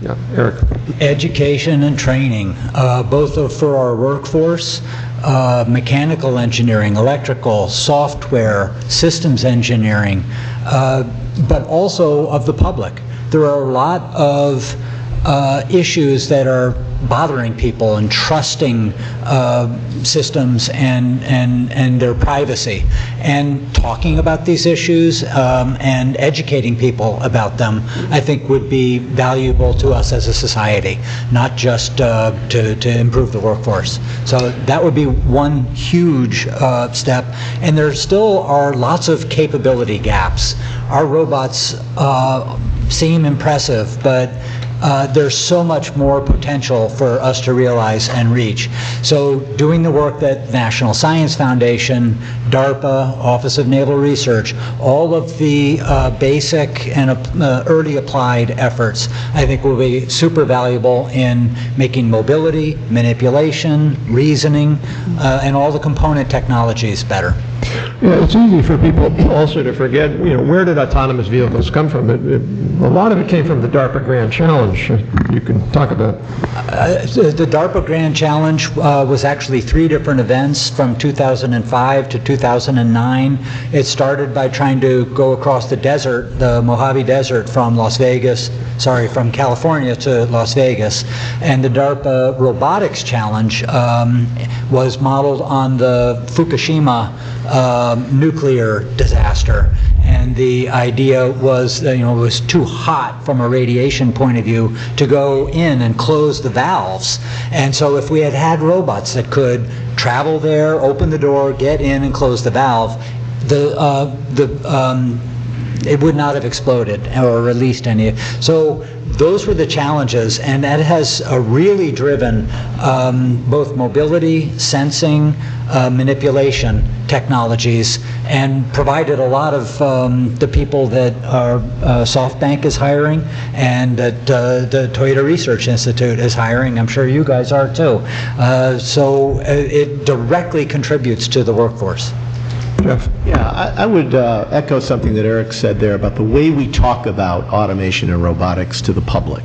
Yeah, Eric. Education and training, both for our workforce, mechanical engineering, electrical, software, systems engineering, but also of the public. There are a lot of issues that are bothering people and trusting systems and their privacy. And talking about these issues and educating people about them, I think would be valuable to us as a society, not just to improve the workforce. So that would be one huge step. And there still are lots of capability gaps. Our robots seem impressive, but there's so much more potential for us to realize and reach. So doing the work that National Science Foundation, DARPA, Office of Naval Research, all of the basic and early applied efforts, I think will be super valuable in making mobility, manipulation, reasoning, and all the component technologies better. Yeah, it's easy for people also to forget, where did autonomous vehicles come from? A lot of it came from the DARPA Grand Challenge. You can talk about the DARPA Grand Challenge was actually 3 different events from 2005 to 2009. It started by trying to go across the desert, the Mojave Desert, from California to Las Vegas. And the DARPA Robotics Challenge was modeled on the Fukushima nuclear disaster, and the idea was it was too hot from a radiation point of view to go in and close the valves. And so if we had robots that could travel there, open the door, get in and close the valve, it would not have exploded or released any. So those were the challenges, and that has really driven both mobility, sensing, manipulation technologies, and provided a lot of the people that SoftBank is hiring and that the Toyota Research Institute is hiring. I'm sure you guys are too. So it directly contributes to the workforce. Jeff? Yeah, I would echo something that Eric said there about the way we talk about automation and robotics to the public.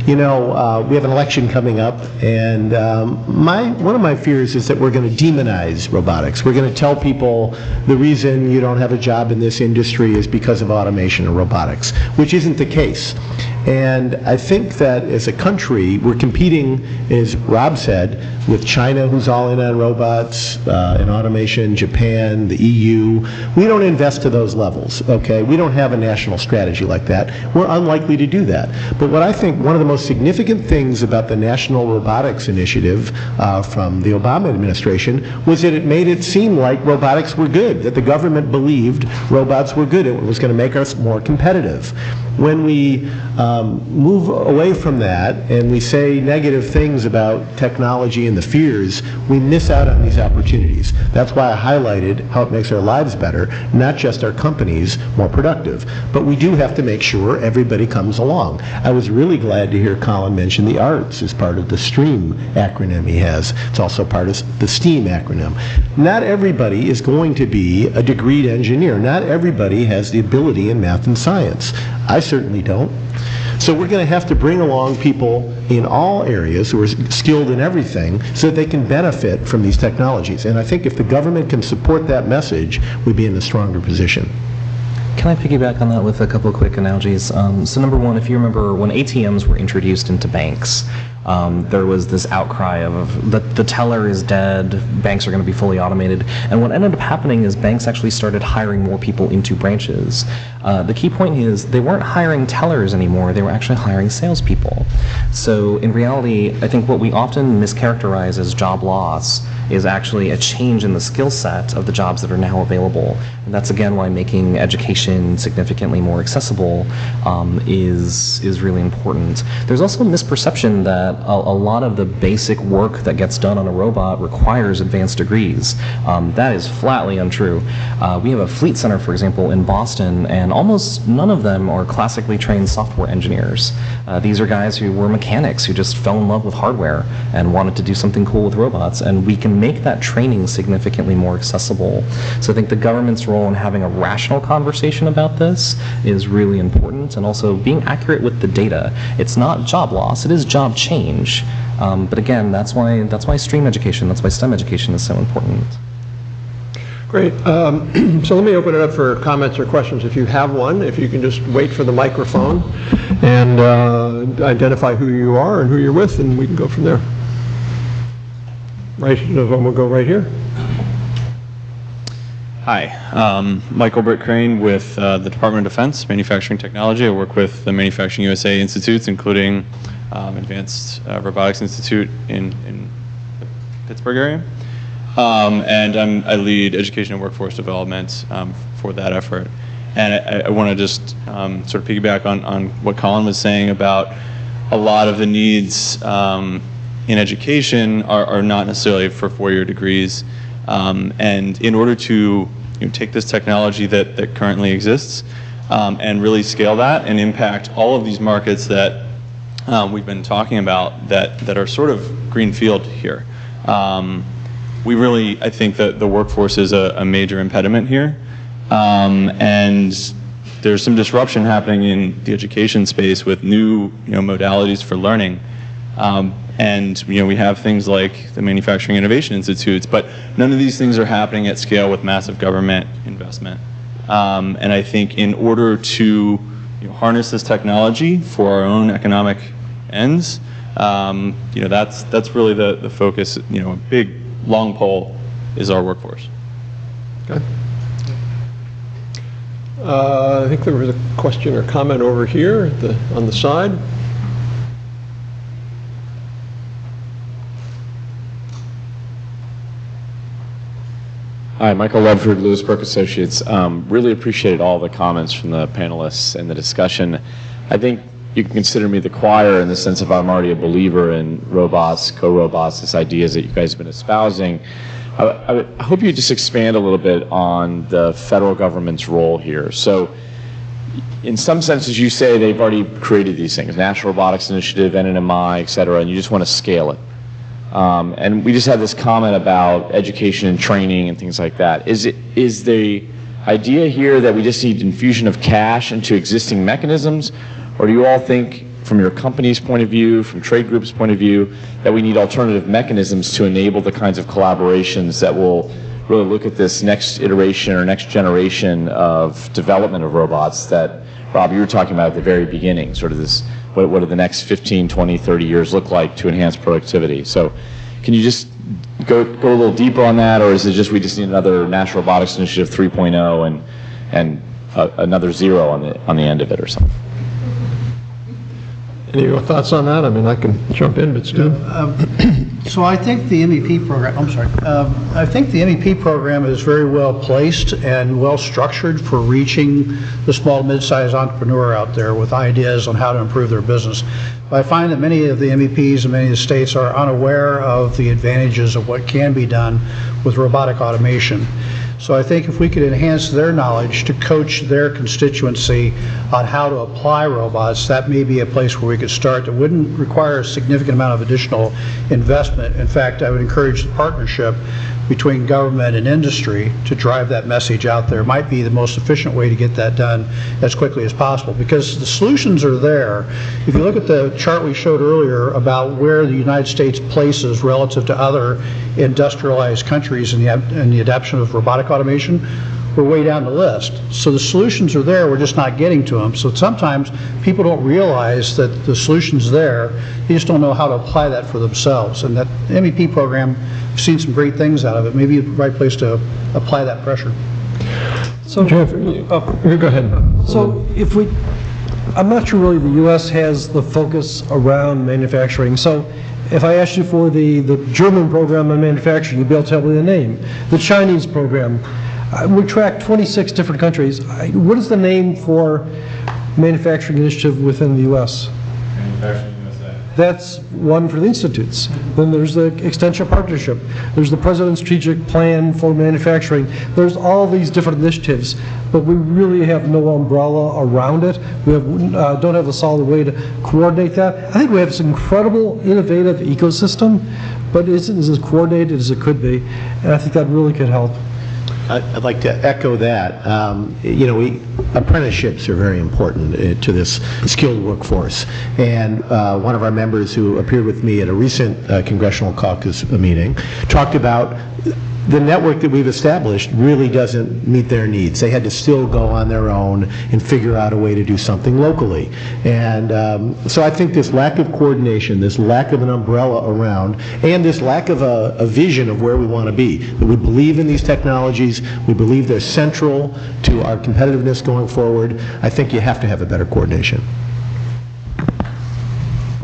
You know, we have an election coming up, and one of my fears is that we're going to demonize robotics. We're going to tell people the reason you don't have a job in this industry is because of automation and robotics, which isn't the case. And I think that as a country, we're competing, as Rob said, with China, who's all in on robots and automation, Japan, the EU. We don't invest to those levels, okay? We don't have a national strategy like that. We're unlikely to do that. But what I think one of the most significant things about the National Robotics Initiative from the Obama administration was that it made it seem like robotics were good, that the government believed robots were good. It was going to make us more competitive. When we move away from that and we say negative things about technology and the fears, we miss out on these opportunities. That's why I highlighted how it makes our lives better, not just our companies more productive. But we do have to make sure everybody comes along. I was really glad to hear Colin mention the arts as part of the STREAM acronym he has. It's also part of the STEAM acronym. Not everybody is going to be a degreed engineer. Not everybody has the ability in math and science. I certainly don't. So we're going to have to bring along people in all areas who are skilled in everything so that they can benefit from these technologies. And I think if the government can support that message, we'd be in a stronger position. Can I piggyback on that with a couple of quick analogies? So number one, if you remember when ATMs were introduced into banks, there was this outcry of the teller is dead, banks are going to be fully automated. And what ended up happening is banks actually started hiring more people into branches. The key point is they weren't hiring tellers anymore, they were actually hiring salespeople. So in reality, I think what we often mischaracterize as job loss is actually a change in the skill set of the jobs that are now available. And that's again why making education significantly more accessible is really important. There's also a misperception that a lot of the basic work that gets done on a robot requires advanced degrees. That is flatly untrue. We have a fleet center, for example, in Boston, and almost none of them are classically trained software engineers. These are guys who were mechanics who just fell in love with hardware and wanted to do something cool with robots, and we can make that training significantly more accessible. So I think the government's role in having a rational conversation about this is really important, and also being accurate with the data. It's not job loss, it is job change. But again, that's why STREAM education, that's why STEM education is so important. Great. So let me open it up for comments or questions. If you have one, if you can just wait for the microphone and identify who you are and who you're with, and we can go from there. Right, we'll go right here. Hi, Michael Britt Crane with the Department of Defense, Manufacturing Technology. I work with the Manufacturing USA Institutes, including Advanced Robotics Institute in the Pittsburgh area. And I lead education and workforce development for that effort. And I want to just sort of piggyback on what Colin was saying about a lot of the needs in education are not necessarily for four-year degrees. And in order to take this technology that currently exists and really scale that and impact all of these markets that we've been talking about that are sort of greenfield here. We really, I think that the workforce is a major impediment here. And there's some disruption happening in the education space with new modalities for learning. And we have things like the Manufacturing Innovation Institutes, but none of these things are happening at scale with massive government investment. And I think in order to harness this technology for our own economic ends, that's really the focus. A big long pole is our workforce. Okay. I think there was a question or comment over here on the side. Hi, Michael Ledford, Lewis Burke Associates. Really appreciated all the comments from the panelists and the discussion. I think you can consider me the choir in the sense of I'm already a believer in robots, co-robots, this ideas that you guys have been espousing. I hope you just expand a little bit on the federal government's role here. So in some senses, you say they've already created these things, National Robotics Initiative, NNMI, et cetera, and you just want to scale it. And we just had this comment about education and training and things like that. Is the idea here that we just need infusion of cash into existing mechanisms, or do you all think, from your company's point of view, from trade groups' point of view, that we need alternative mechanisms to enable the kinds of collaborations that will really look at this next iteration or next generation of development of robots that, Rob, you were talking about at the very beginning, sort of this, what do the next 15, 20, 30 years look like to enhance productivity? So can you just go a little deeper on that, or is it just we just need another National Robotics Initiative 3.0 and another zero on the end of it or something? Any thoughts on that? I mean, I can jump in, but Stu? So I think the MEP program, I think the MEP program is very well placed and well structured for reaching the small, mid-sized entrepreneur out there with ideas on how to improve their business. But I find that many of the MEPs and many of the states are unaware of the advantages of what can be done with robotic automation. So I think if we could enhance their knowledge to coach their constituency on how to apply robots, that may be a place where we could start that wouldn't require a significant amount of additional investment. In fact, I would encourage the partnership between government and industry to drive that message out there. Might be the most efficient way to get that done as quickly as possible, because the solutions are there. If you look at the chart we showed earlier about where the United States places relative to other industrialized countries in the adoption of robotic automation, we're way down the list. So the solutions are there, we're just not getting to them. So sometimes people don't realize that the solution's there, they just don't know how to apply that for themselves. And that MEP program, I've seen some great things out of it. Maybe the right place to apply that pressure. So, Jeff, go ahead. So if we, I'm not sure really the U.S. has the focus around manufacturing. So if I asked you for the German program on manufacturing, you'd be able to tell me the name. The Chinese program. We track 26 different countries. What is the name for manufacturing initiative within the U.S.? Manufacturing USA. That's one for the institutes. Then there's the Extension Partnership. There's the President's Strategic Plan for Manufacturing. There's all these different initiatives, but we really have no umbrella around it. We have, don't have a solid way to coordinate that. I think we have this incredible, innovative ecosystem, but it isn't as coordinated as it could be, and I think that really could help. I'd like to echo that. You know, apprenticeships are very important to this skilled workforce. And one of our members who appeared with me at a recent Congressional Caucus meeting talked about the network that we've established really doesn't meet their needs. They had to still go on their own and figure out a way to do something locally. And so I think this lack of coordination, this lack of an umbrella around, and this lack of a vision of where we want to be, that we believe in these technologies, we believe they're central to our competitiveness going forward, I think you have to have a better coordination.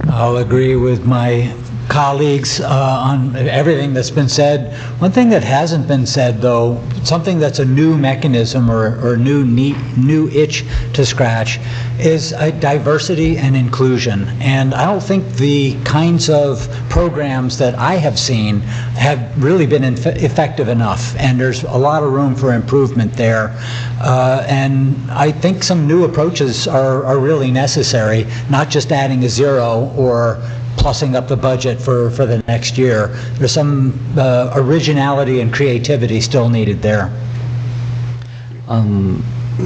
I'll agree with my colleagues on everything that's been said. One thing that hasn't been said, though, something that's a new mechanism or new itch to scratch, is diversity and inclusion. And I don't think the kinds of programs that I have seen have really been effective enough, and there's a lot of room for improvement there. And I think some new approaches are really necessary, not just adding a zero or plussing up the budget for the next year. There's some originality and creativity still needed there.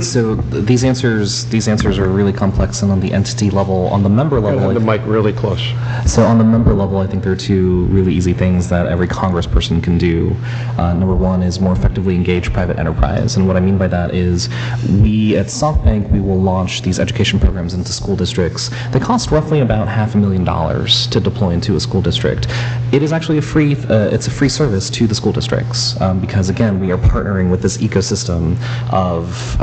So these answers are really complex, and on the entity level, on the member level, Have the mic really close. So on the member level, I think there are two really easy things that every congressperson can do. Number one is more effectively engage private enterprise, and what I mean by that is we at SoftBank, we will launch these education programs into school districts. They cost roughly about $500,000 to deploy into a school district. It is actually it's a free service to the school districts because again, we are partnering with this ecosystem of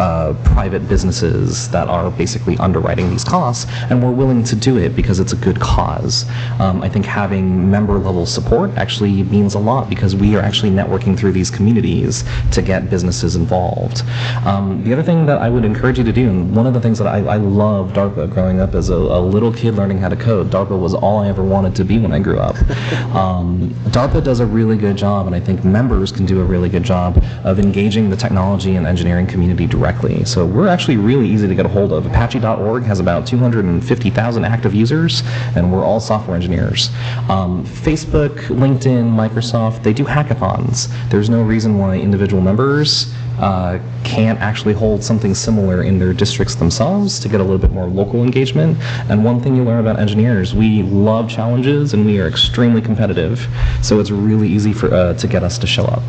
private businesses that are basically underwriting these costs, and we're willing to do it because it's a good cause. I think having member level support actually means a lot because we are actually networking through these communities to get businesses involved. The other thing that I would encourage you to do, and one of the things that I loved DARPA growing up as a little kid learning how to code. DARPA was all I ever wanted to be when I grew up. DARPA does a really good job, and I think members can do a really good job of engaging the technology and engineering community directly. So we're actually really easy to get a hold of. Apache.org has about 250,000 active users, and we're all software engineers. Facebook, LinkedIn, Microsoft, they do hackathons. There's no reason why individual members can't actually hold something similar in their districts themselves to get a little bit more local engagement. And one thing you learn about engineers, we love challenges and we are extremely competitive, so it's really easy for to get us to show up.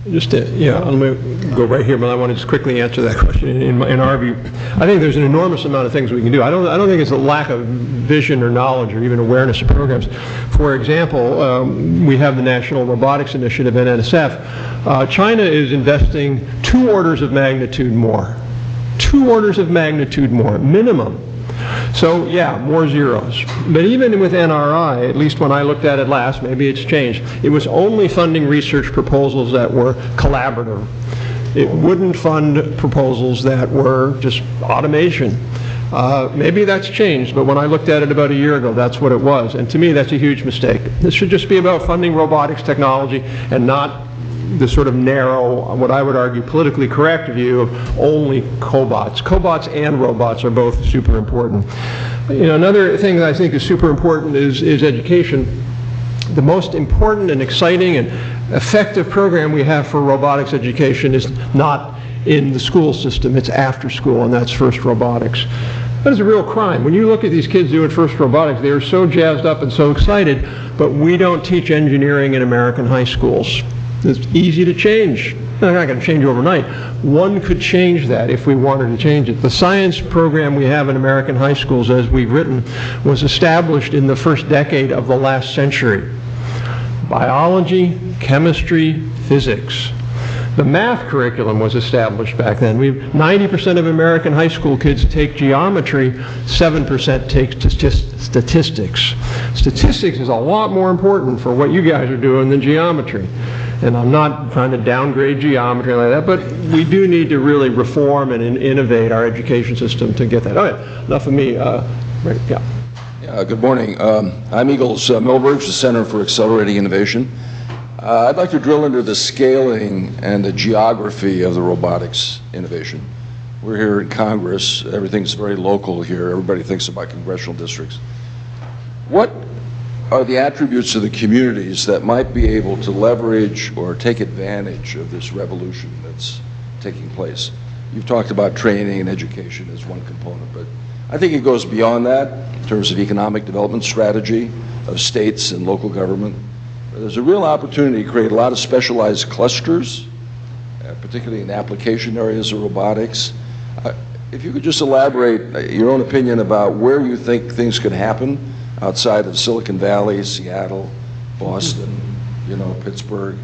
Just to, I'm going to go right here, but I want to just quickly answer that question. In our view, I think there's an enormous amount of things we can do. I don't think it's a lack of vision or knowledge or even awareness of programs. For example, we have the National Robotics Initiative at NSF. China is investing 2 orders of magnitude more. 2 orders of magnitude more, minimum. So yeah, more zeros. But even with NRI, at least when I looked at it last, maybe it's changed, it was only funding research proposals that were collaborative. It wouldn't fund proposals that were just automation. Maybe that's changed, but when I looked at it about a year ago, that's what it was. And to me, that's a huge mistake. This should just be about funding robotics technology and not the sort of narrow, what I would argue, politically correct view of only cobots. Cobots and robots are both super important. Another thing that I think is super important is education. The most important and exciting and effective program we have for robotics education is not in the school system, it's after school, and that's FIRST Robotics. That is a real crime. When you look at these kids doing FIRST Robotics, they are so jazzed up and so excited, but we don't teach engineering in American high schools. It's easy to change. They're not going to change overnight. One could change that if we wanted to change it. The science program we have in American high schools, as we've written, was established in the first decade of the last century. Biology, chemistry, physics. The math curriculum was established back then. 90% of American high school kids take geometry, 7% take statistics. Statistics is a lot more important for what you guys are doing than geometry. And I'm not trying to downgrade geometry like that, but we do need to really reform and innovate our education system to get that. All right, enough of me. Right, yeah. Good morning. I'm Eagles Millbridge, the Center for Accelerating Innovation. I'd like to drill into the scaling and the geography of the robotics innovation. We're here in Congress. Everything's very local here. Everybody thinks about congressional districts. What are the attributes of the communities that might be able to leverage or take advantage of this revolution that's taking place? You've talked about training and education as one component, but I think it goes beyond that in terms of economic development strategy of states and local government. There's a real opportunity to create a lot of specialized clusters, particularly in application areas of robotics. If you could just elaborate your own opinion about where you think things could happen outside of Silicon Valley, Seattle, Boston, Pittsburgh.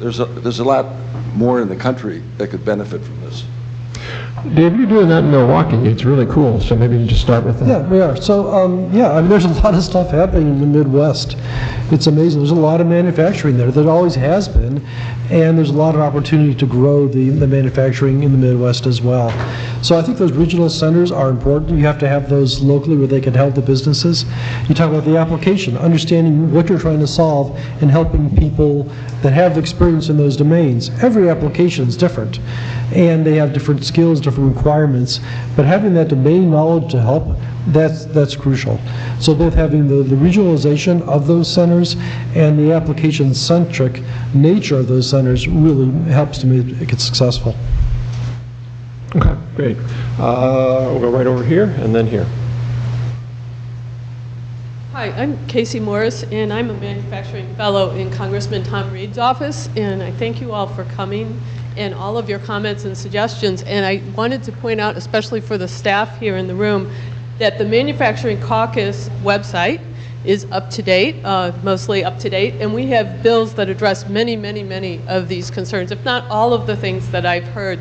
There's a lot more in the country that could benefit from this. Dave, you're doing that in Milwaukee. It's really cool. So maybe you just start with that. Yeah, we are. So, there's a lot of stuff happening in the Midwest. It's amazing. There's a lot of manufacturing there. There always has been. And there's a lot of opportunity to grow the manufacturing in the Midwest as well. So I think those regional centers are important. You have to have those locally where they can help the businesses. You talk about the application, understanding what you're trying to solve and helping people that have experience in those domains. Every application is different, and they have different skills, different requirements, but having that domain knowledge to help, that's crucial. So both having the regionalization of those centers and the application-centric nature of those centers really helps to make it successful. Okay, great. We'll go right over here and then here. Hi, I'm Casey Morris, and I'm a manufacturing fellow in Congressman Tom Reed's office, and I thank you all for coming and all of your comments and suggestions. And I wanted to point out, especially for the staff here in the room, that the Manufacturing Caucus website is up to date, mostly up to date, and we have bills that address many, many, many of these concerns, if not all of the things that I've heard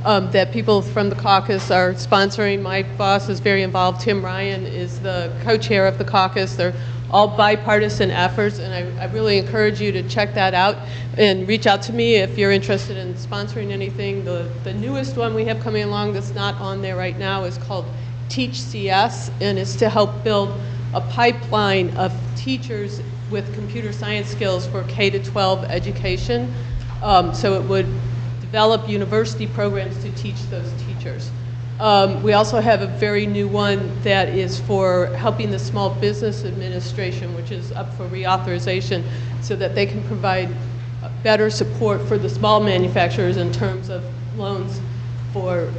that people from the caucus are sponsoring. My boss is very involved. Tim Ryan is the co-chair of the caucus. They're all bipartisan efforts, and I really encourage you to check that out and reach out to me if you're interested in sponsoring anything. The newest one we have coming along that's not on there right now is called Teach CS, and it's to help build a pipeline of teachers with computer science skills for K-12 education. So it would develop university programs to teach those teachers. We also have a very new one that is for helping the Small Business Administration, which is up for reauthorization, so that they can provide better support for the small manufacturers in terms of loans for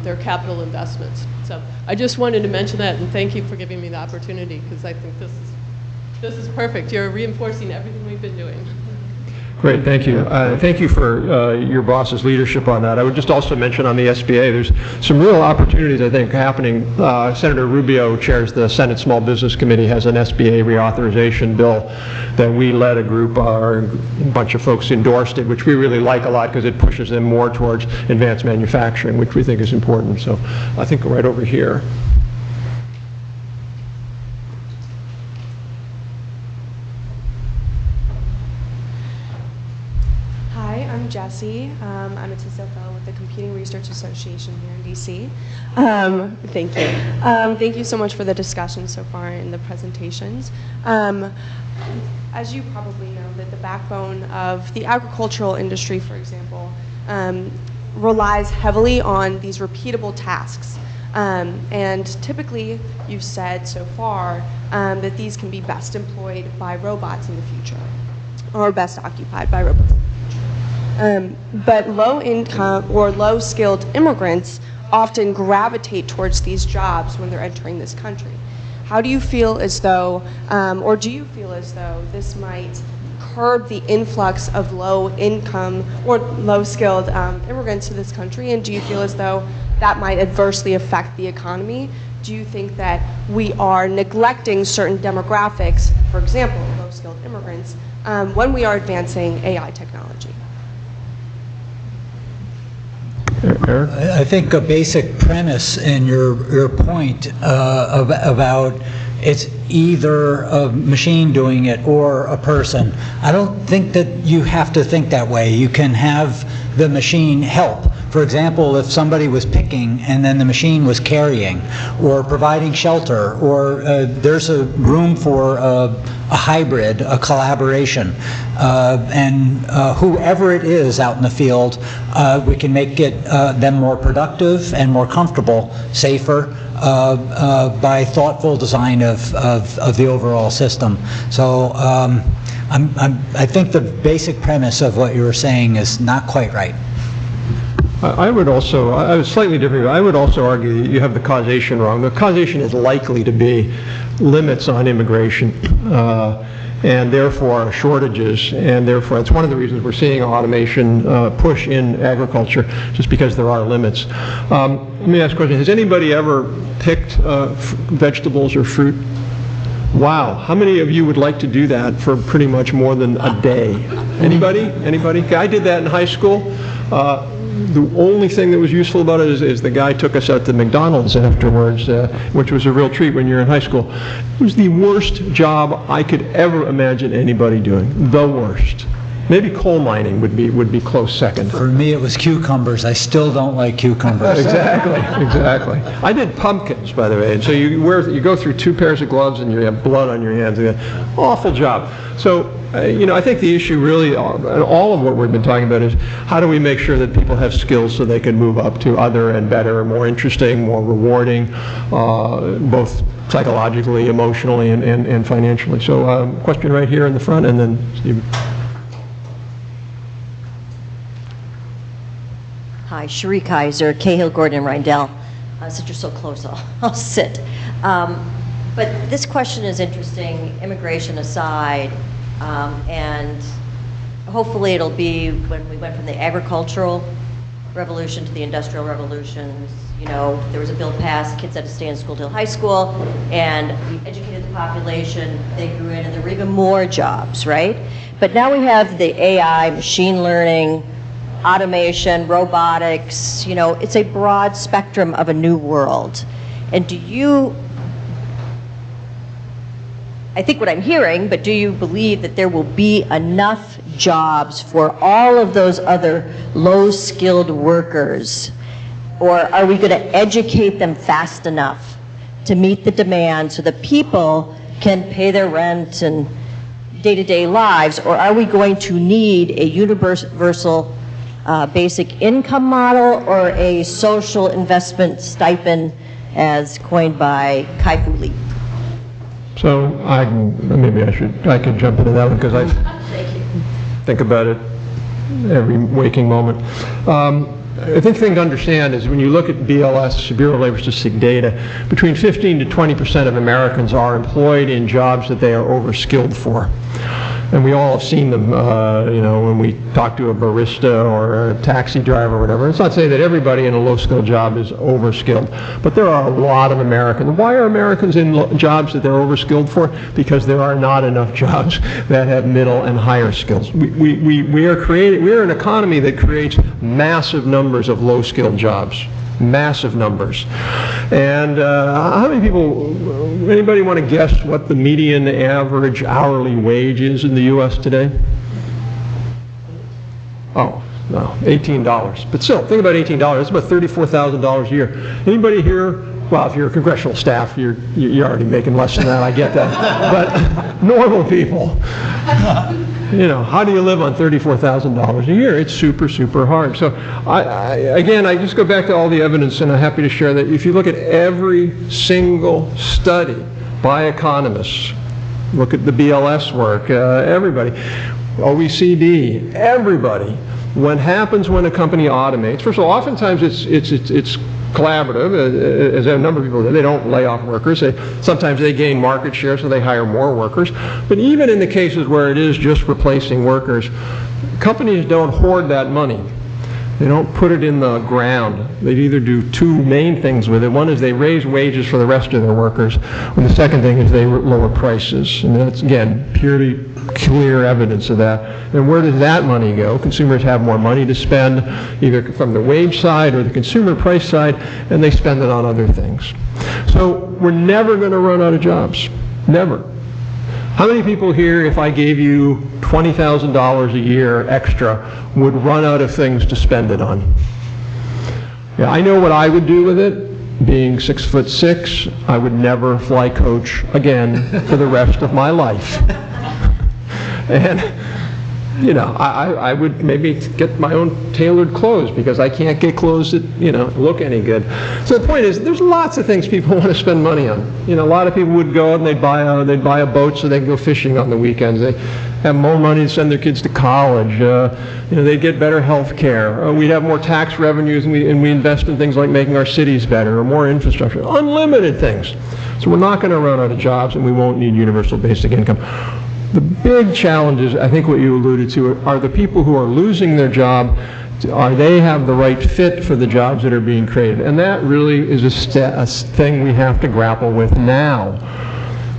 their capital investments. So I just wanted to mention that, and thank you for giving me the opportunity, because I think this is perfect. You're reinforcing everything we've been doing. Great, thank you. Thank you for your boss's leadership on that. I would just also mention on the SBA, there's some real opportunities, I think, happening. Senator Rubio chairs the Senate Small Business Committee, has an SBA reauthorization bill that we led a group, a bunch of folks endorsed it, which we really like a lot because it pushes them more towards advanced manufacturing, which we think is important. So I think right over here. Jesse. I'm a TISO fellow with the Computing Research Association here in DC. Thank you. Thank you so much for the discussion so far in the presentations. As you probably know, that the backbone of the agricultural industry, for example, relies heavily on these repeatable tasks. And typically, you've said so far that these can be best employed by robots in the future, or best occupied by robots. But low-income or low-skilled immigrants often gravitate towards these jobs when they're entering this country. How do you feel as though, or do you feel as though this might curb the influx of low-income or low-skilled immigrants to this country? And do you feel as though that might adversely affect the economy? Do you think that we are neglecting certain demographics, for example, low-skilled immigrants, when we are advancing AI technology? Eric? I think a basic premise in your point about it's either a machine doing it or a person. I don't think that you have to think that way. You can have the machine help. For example, if somebody was picking and then the machine was carrying or providing shelter, or there's a room for a hybrid, a collaboration, and whoever it is out in the field, we can make it them more productive and more comfortable, safer, by thoughtful design of the overall system. So I think the basic premise of what you were saying is not quite right. I would also, I was slightly different. I would also argue that you have the causation wrong. The causation is likely to be limits on immigration, and therefore shortages, and therefore it's one of the reasons we're seeing automation push in agriculture, just because there are limits. Let me ask a question. Has anybody ever picked vegetables or fruit? Wow. How many of you would like to do that for pretty much more than a day? Anybody? Anybody? I did that in high school. The only thing that was useful about it is the guy took us out to McDonald's afterwards, which was a real treat when you're in high school. It was the worst job I could ever imagine anybody doing. The worst. Maybe coal mining would be close second. For me, it was cucumbers. I still don't like cucumbers. Exactly, exactly. I did pumpkins, by the way, and so you go through 2 pairs of gloves and you have blood on your hands. Awful job. So, I think the issue really, all of what we've been talking about, is how do we make sure that people have skills so they can move up to other and better and more interesting, more rewarding, both psychologically, emotionally, and financially. So, question right here in the front, and then Stephen. Hi, Cherie Kaiser, Cahill, Gordon, and Rindell. Since you're so close, I'll sit. But this question is interesting, immigration aside, and hopefully it'll be when we went from the agricultural revolution to the Industrial Revolution. You know, there was a bill passed, kids had to stay in school till high school, and we educated the population, they grew in, and there were even more jobs, right? But now we have the AI, machine learning, automation, robotics, you know, it's a broad spectrum of a new world. And do you, I think what I'm hearing, but do you believe that there will be enough jobs for all of those other low-skilled workers? Or are we going to educate them fast enough to meet the demand so that people can pay their rent and day-to-day lives? Or are we going to need a universal basic income model or a social investment stipend as coined by Kai-Fu Lee? So maybe I could jump into that one because I think about it every waking moment. I think the thing to understand is when you look at BLS, Bureau of Labor Statistics data, between 15 to 20% of Americans are employed in jobs that they are overskilled for. And we all have seen them, you know, when we talk to a barista or a taxi driver or whatever. It's not to say that everybody in a low-skilled job is overskilled, but there are a lot of Americans. Why are Americans in jobs that they're overskilled for? Because there are not enough jobs that have middle and higher skills. We are an economy that creates massive numbers of low-skilled jobs. Massive numbers. And how many people, anybody want to guess what the median average hourly wage is in the U.S. today? Oh, no, $18. But still, think about $18. That's about $34,000 a year. Anybody here, well, if you're a congressional staff, you're already making less than that, I get that. But normal people, you know, how do you live on $34,000 a year? It's super, super hard. So again, I just go back to all the evidence, and I'm happy to share that if you look at every single study by economists, look at the BLS work, everybody, OECD, everybody, what happens when a company automates, first of all, oftentimes it's collaborative, as a number of people do. They don't lay off workers. Sometimes they gain market share, so they hire more workers. But even in the cases where it is just replacing workers, companies don't hoard that money. They don't put it in the ground. They either do two main things with it. One is they raise wages for the rest of their workers, and the second thing is they lower prices. And that's, again, purely clear evidence of that. And where does that money go? Consumers have more money to spend, either from the wage side or the consumer price side, and they spend it on other things. So we're never going to run out of jobs. Never. How many people here, if I gave you $20,000 a year extra, would run out of things to spend it on? Yeah, I know what I would do with it. Being 6'6", I would never fly coach again for the rest of my life. And, you know, I would maybe get my own tailored clothes because I can't get clothes that, you know, look any good. So the point is, there's lots of things people want to spend money on. You know, a lot of people would go out and they'd buy a boat so they can go fishing on the weekends. They have more money to send their kids to college. You know, they'd get better health care. We'd have more tax revenues, and we invest in things like making our cities better or more infrastructure. Unlimited things. So we're not going to run out of jobs, and we won't need universal basic income. The big challenges, I think what you alluded to, are the people who are losing their job. Are they have the right fit for the jobs that are being created? And that really is a thing we have to grapple with now.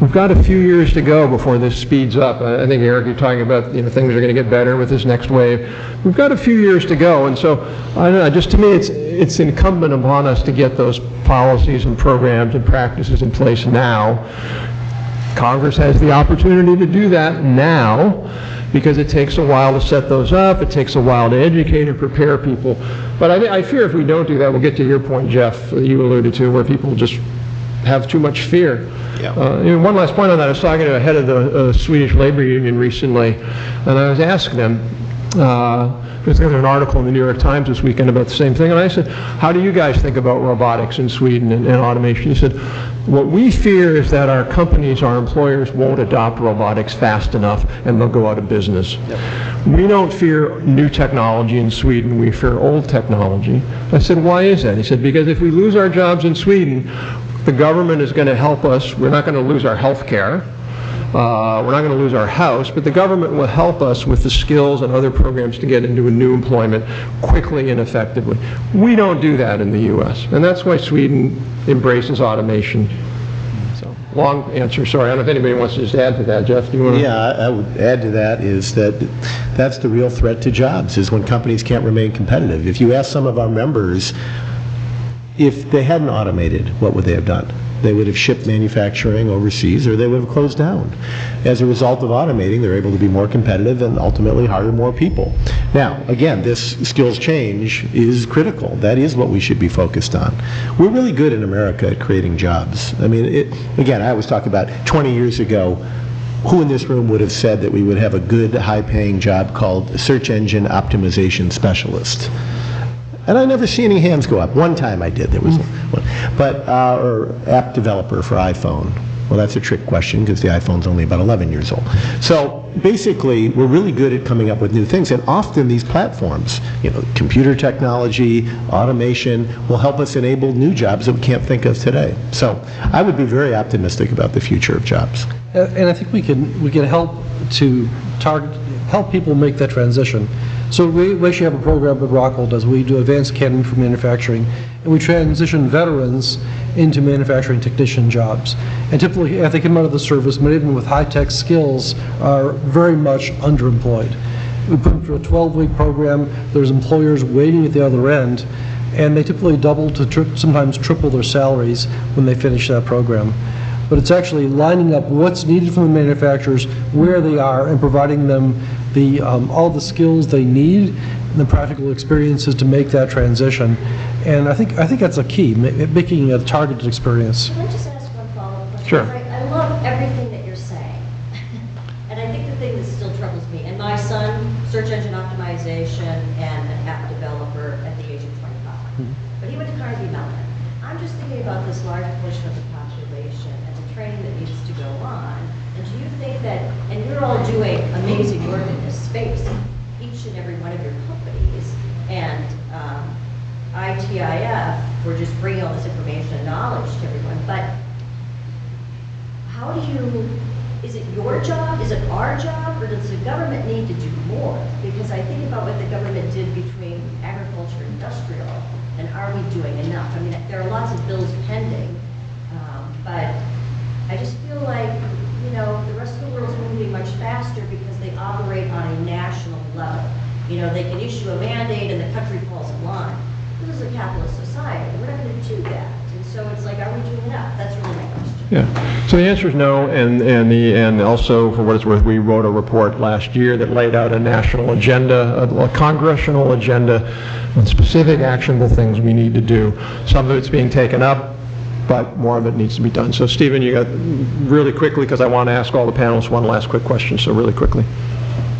We've got a few years to go before this speeds up. I think, Eric, you're talking about, you know, things are going to get better with this next wave. We've got a few years to go, and so I don't know, just to me it's incumbent upon us to get those policies and programs and practices in place now. Congress has the opportunity to do that now because it takes a while to set those up. It takes a while to educate and prepare people. But I fear if we don't do that, we'll get to your point, Jeff, that you alluded to, where people just have too much fear. Yeah. One last point on that. I was talking to a head of the Swedish labor union recently, and I was asking them, there's an article in the New York Times this weekend about the same thing, and I said, how do you guys think about robotics in Sweden and automation? He said, what we fear is that our companies, our employers, won't adopt robotics fast enough and they'll go out of business. Yep. We don't fear new technology in Sweden, we fear old technology. I said, why is that? He said, because if we lose our jobs in Sweden, the government is going to help us. We're not going to lose our health care. We're not going to lose our house, but the government will help us with the skills and other programs to get into a new employment quickly and effectively. We don't do that in the U.S., and that's why Sweden embraces automation. So, long answer, sorry. I don't know if anybody wants to just add to that. Jeff, do you want to? Yeah, I would add to that is that that's the real threat to jobs, is when companies can't remain competitive. If you ask some of our members, if they hadn't automated, what would they have done? They would have shipped manufacturing overseas, or they would have closed down. As a result of automating, they're able to be more competitive and ultimately hire more people. Now, again, this skills change is critical. That is what we should be focused on. We're really good in America at creating jobs. I mean, again, I was talking about 20 years ago, who in this room would have said that we would have a good, high-paying job called search engine optimization specialist? And I never see any hands go up. One time I did, there was one. But, or app developer for iPhone. Well, that's a trick question because the iPhone's only about 11 years old. So basically, we're really good at coming up with new things, and often these platforms, you know, computer technology, automation, will help us enable new jobs that we can't think of today. So I would be very optimistic about the future of jobs. And I think we can help to help people make that transition. So we actually have a program that Rockwell does. We do advanced academy for manufacturing, and we transition veterans into manufacturing technician jobs. And typically, as they come out of the service, many of them with high-tech skills are very much underemployed. We put them through a 12-week program. There's employers waiting at the other end, and they typically double to sometimes triple their salaries when they finish that program. But it's actually lining up what's needed from the manufacturers, where they are, and providing them all the skills they need and the practical experiences to make that transition. And I think that's a key, making a targeted experience. Can I just ask one follow-up question? Sure. I love everything that you're saying. And I think the thing that still troubles me, and my son, search engine optimization and an app developer at the age of 25. But he went to Carnegie Mellon. I'm just thinking about this large portion of the population and the training that needs to go on. And do you think that, and you're all doing amazing work in this space, each and every one of your companies, and ITIF, we're just bringing all this information and knowledge to everyone, but how do you, is it your job, is it our job, or does the government need to do more? Because I think about what the government did between agriculture and industrial, and are we doing enough? I mean, there are lots of bills pending, but I just feel like, you know, the rest of the world's moving much faster because they operate on a national level. You know, they can issue a mandate and the country falls in line. This is a capitalist society. We're not going to do that. And so it's like, are we doing enough? That's really my question. Yeah. So the answer is no, and also, for what it's worth, we wrote a report last year that laid out a national agenda, a congressional agenda, on specific actionable things we need to do. Some of it's being taken up, but more of it needs to be done. So Stephen, you got really quickly, because I want to ask all the panelists one last quick question, so really quickly.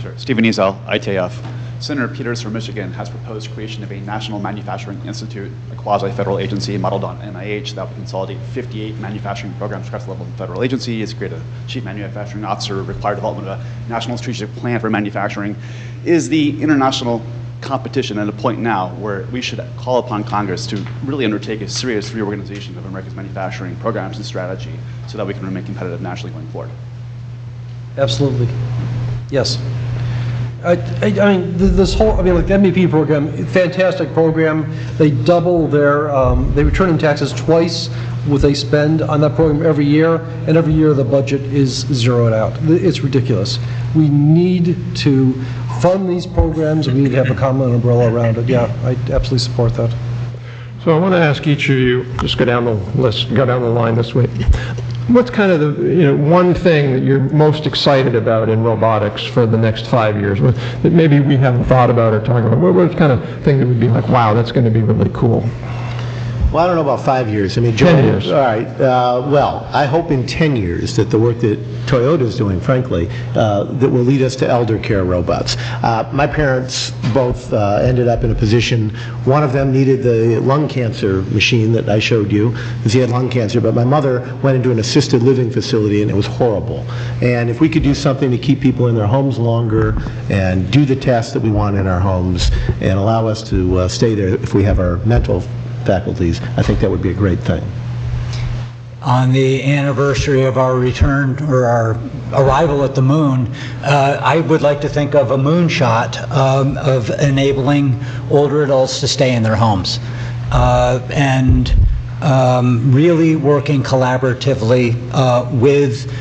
Sure. Stephen Ezel, ITIF. Senator Peters from Michigan has proposed creation of a National Manufacturing Institute, a quasi-federal agency modeled on NIH that would consolidate 58 manufacturing programs across the level of the federal agency. It's create a chief manufacturing officer, require development of a national strategic plan for manufacturing. Is the international competition at a point now where we should call upon Congress to really undertake a serious reorganization of America's manufacturing programs and strategy so that we can remain competitive nationally going forward? Absolutely. Yes. I mean, this whole, I mean, like the MEP program, fantastic program. They double their, they return in taxes twice what they spend on that program every year, and every year the budget is zeroed out. It's ridiculous. We need to fund these programs, and we need to have a common umbrella around it. Yeah, I absolutely support that. So I want to ask each of you, just go down the list, go down the line this way. What's kind of the, you know, one thing that you're most excited about in robotics for the next 5 years that maybe we haven't thought about or talked about? What kind of thing that would be like, wow, that's going to be really cool? Well, I don't know about 5 years. I mean, 10 years. All right. Well, I hope in 10 years that the work that Toyota is doing, frankly, that will lead us to elder care robots. My parents both ended up in a position, one of them needed the lung cancer machine that I showed you, because he had lung cancer, but my mother went into an assisted living facility and it was horrible. And if we could do something to keep people in their homes longer and do the tasks that we want in our homes and allow us to stay there if we have our mental faculties, I think that would be a great thing. on the anniversary of our return or our arrival at the moon, I would like to think of a moonshot of enabling older adults to stay in their homes and really working collaboratively with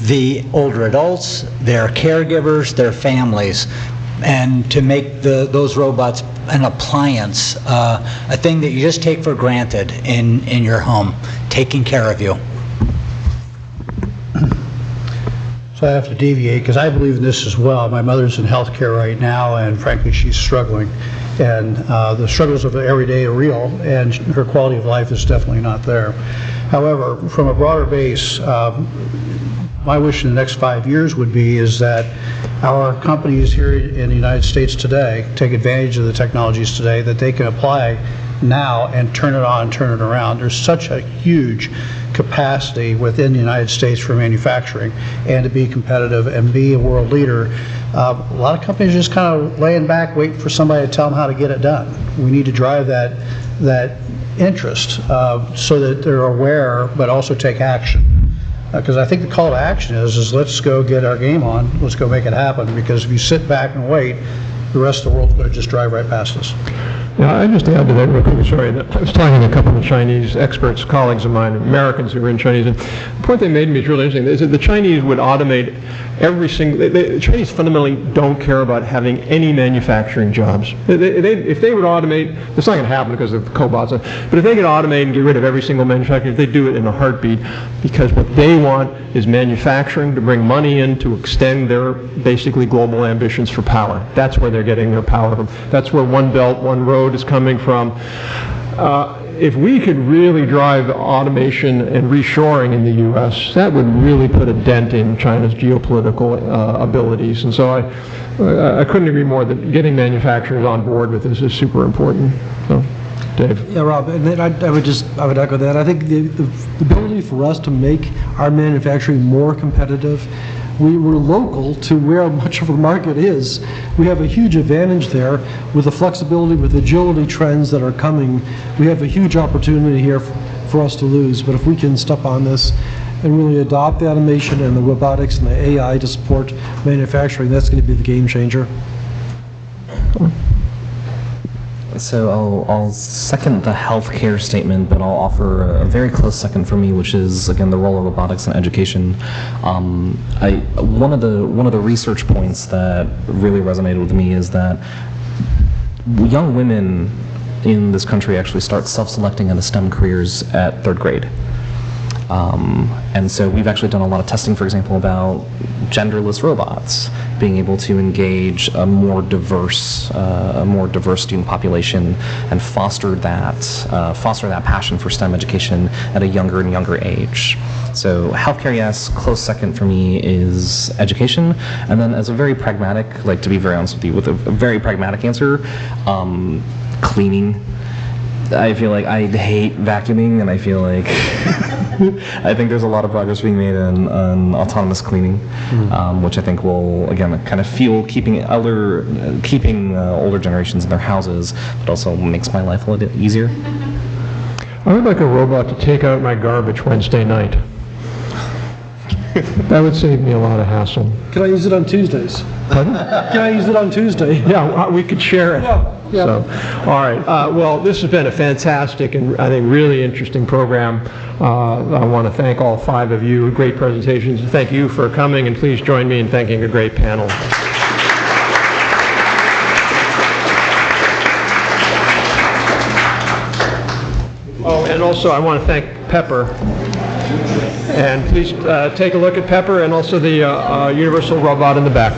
the older adults, their caregivers, their families, and to make those robots an appliance, a thing that you just take for granted in your home, taking care of you. So I have to deviate because I believe in this as well. My mother's in healthcare right now, and frankly, she's struggling. And the struggles of every day are real, and her quality of life is definitely not there. However, from a broader base, my wish in the next 5 years would be is that our companies here in the United States today take advantage of the technologies today that they can apply now and turn it on, turn it around. There's such a huge capacity within the United States for manufacturing and to be competitive and be a world leader. A lot of companies are just kind of laying back, waiting for somebody to tell them how to get it done. We need to drive that interest so that they're aware but also take action. Because I think the call to action is let's go get our game on, let's go make it happen, because if you sit back and wait, the rest of the world's going to just drive right past us. Yeah, I just add to that real quick. Sorry, I was talking to a couple of Chinese experts, colleagues of mine, Americans who are in Chinese, and the point they made to me is really interesting. Is that the Chinese would automate every single. The Chinese fundamentally don't care about having any manufacturing jobs. If they would automate, it's not going to happen because of cobots. But if they could automate and get rid of every single manufacturer, they do it in a heartbeat, because what they want is manufacturing to bring money in to extend their basically global ambitions for power. That's where they're getting their power from. That's where One Belt, One Road is coming from. If we could really drive automation and reshoring in the U.S., that would really put a dent in China's geopolitical abilities. And so I couldn't agree more that getting manufacturers on board with this is super important. So, Dave. Yeah, Rob, and then I would echo that. I think the ability for us to make our manufacturing more competitive. We're local to where much of the market is. We have a huge advantage there with the flexibility, with agility trends that are coming. We have a huge opportunity here for us to lose. But if we can step on this and really adopt the automation and the robotics and the AI to support manufacturing, that's going to be the game changer. So I'll second the healthcare statement, but I'll offer a very close second for me, which is again the role of robotics in education. One of the research points that really resonated with me is that young women in this country actually start self-selecting into STEM careers at 3rd grade. And so we've actually done a lot of testing, for example, about genderless robots, being able to engage a more diverse student population and foster that passion for STEM education at a younger and younger age. So healthcare, yes. Close second for me is education. And then as a very pragmatic, like to be very honest with you, with a very pragmatic answer, cleaning. I feel like I hate vacuuming, and I feel like I think there's a lot of progress being made on autonomous cleaning, which I think will again kind of fuel keeping older generations in their houses, but also makes my life a little bit easier. I would like a robot to take out my garbage Wednesday night. That would save me a lot of hassle. Can I use it on Tuesdays? Pardon? Can I use it on Tuesday? Yeah, we could share it. Yeah. So, all right. Well, this has been a fantastic and I think really interesting program. I want to thank all 5 of you. Great presentations. Thank you for coming, and please join me in thanking a great panel. Oh, and also I want to thank Pepper. And please take a look at Pepper and also the Universal Robot in the back.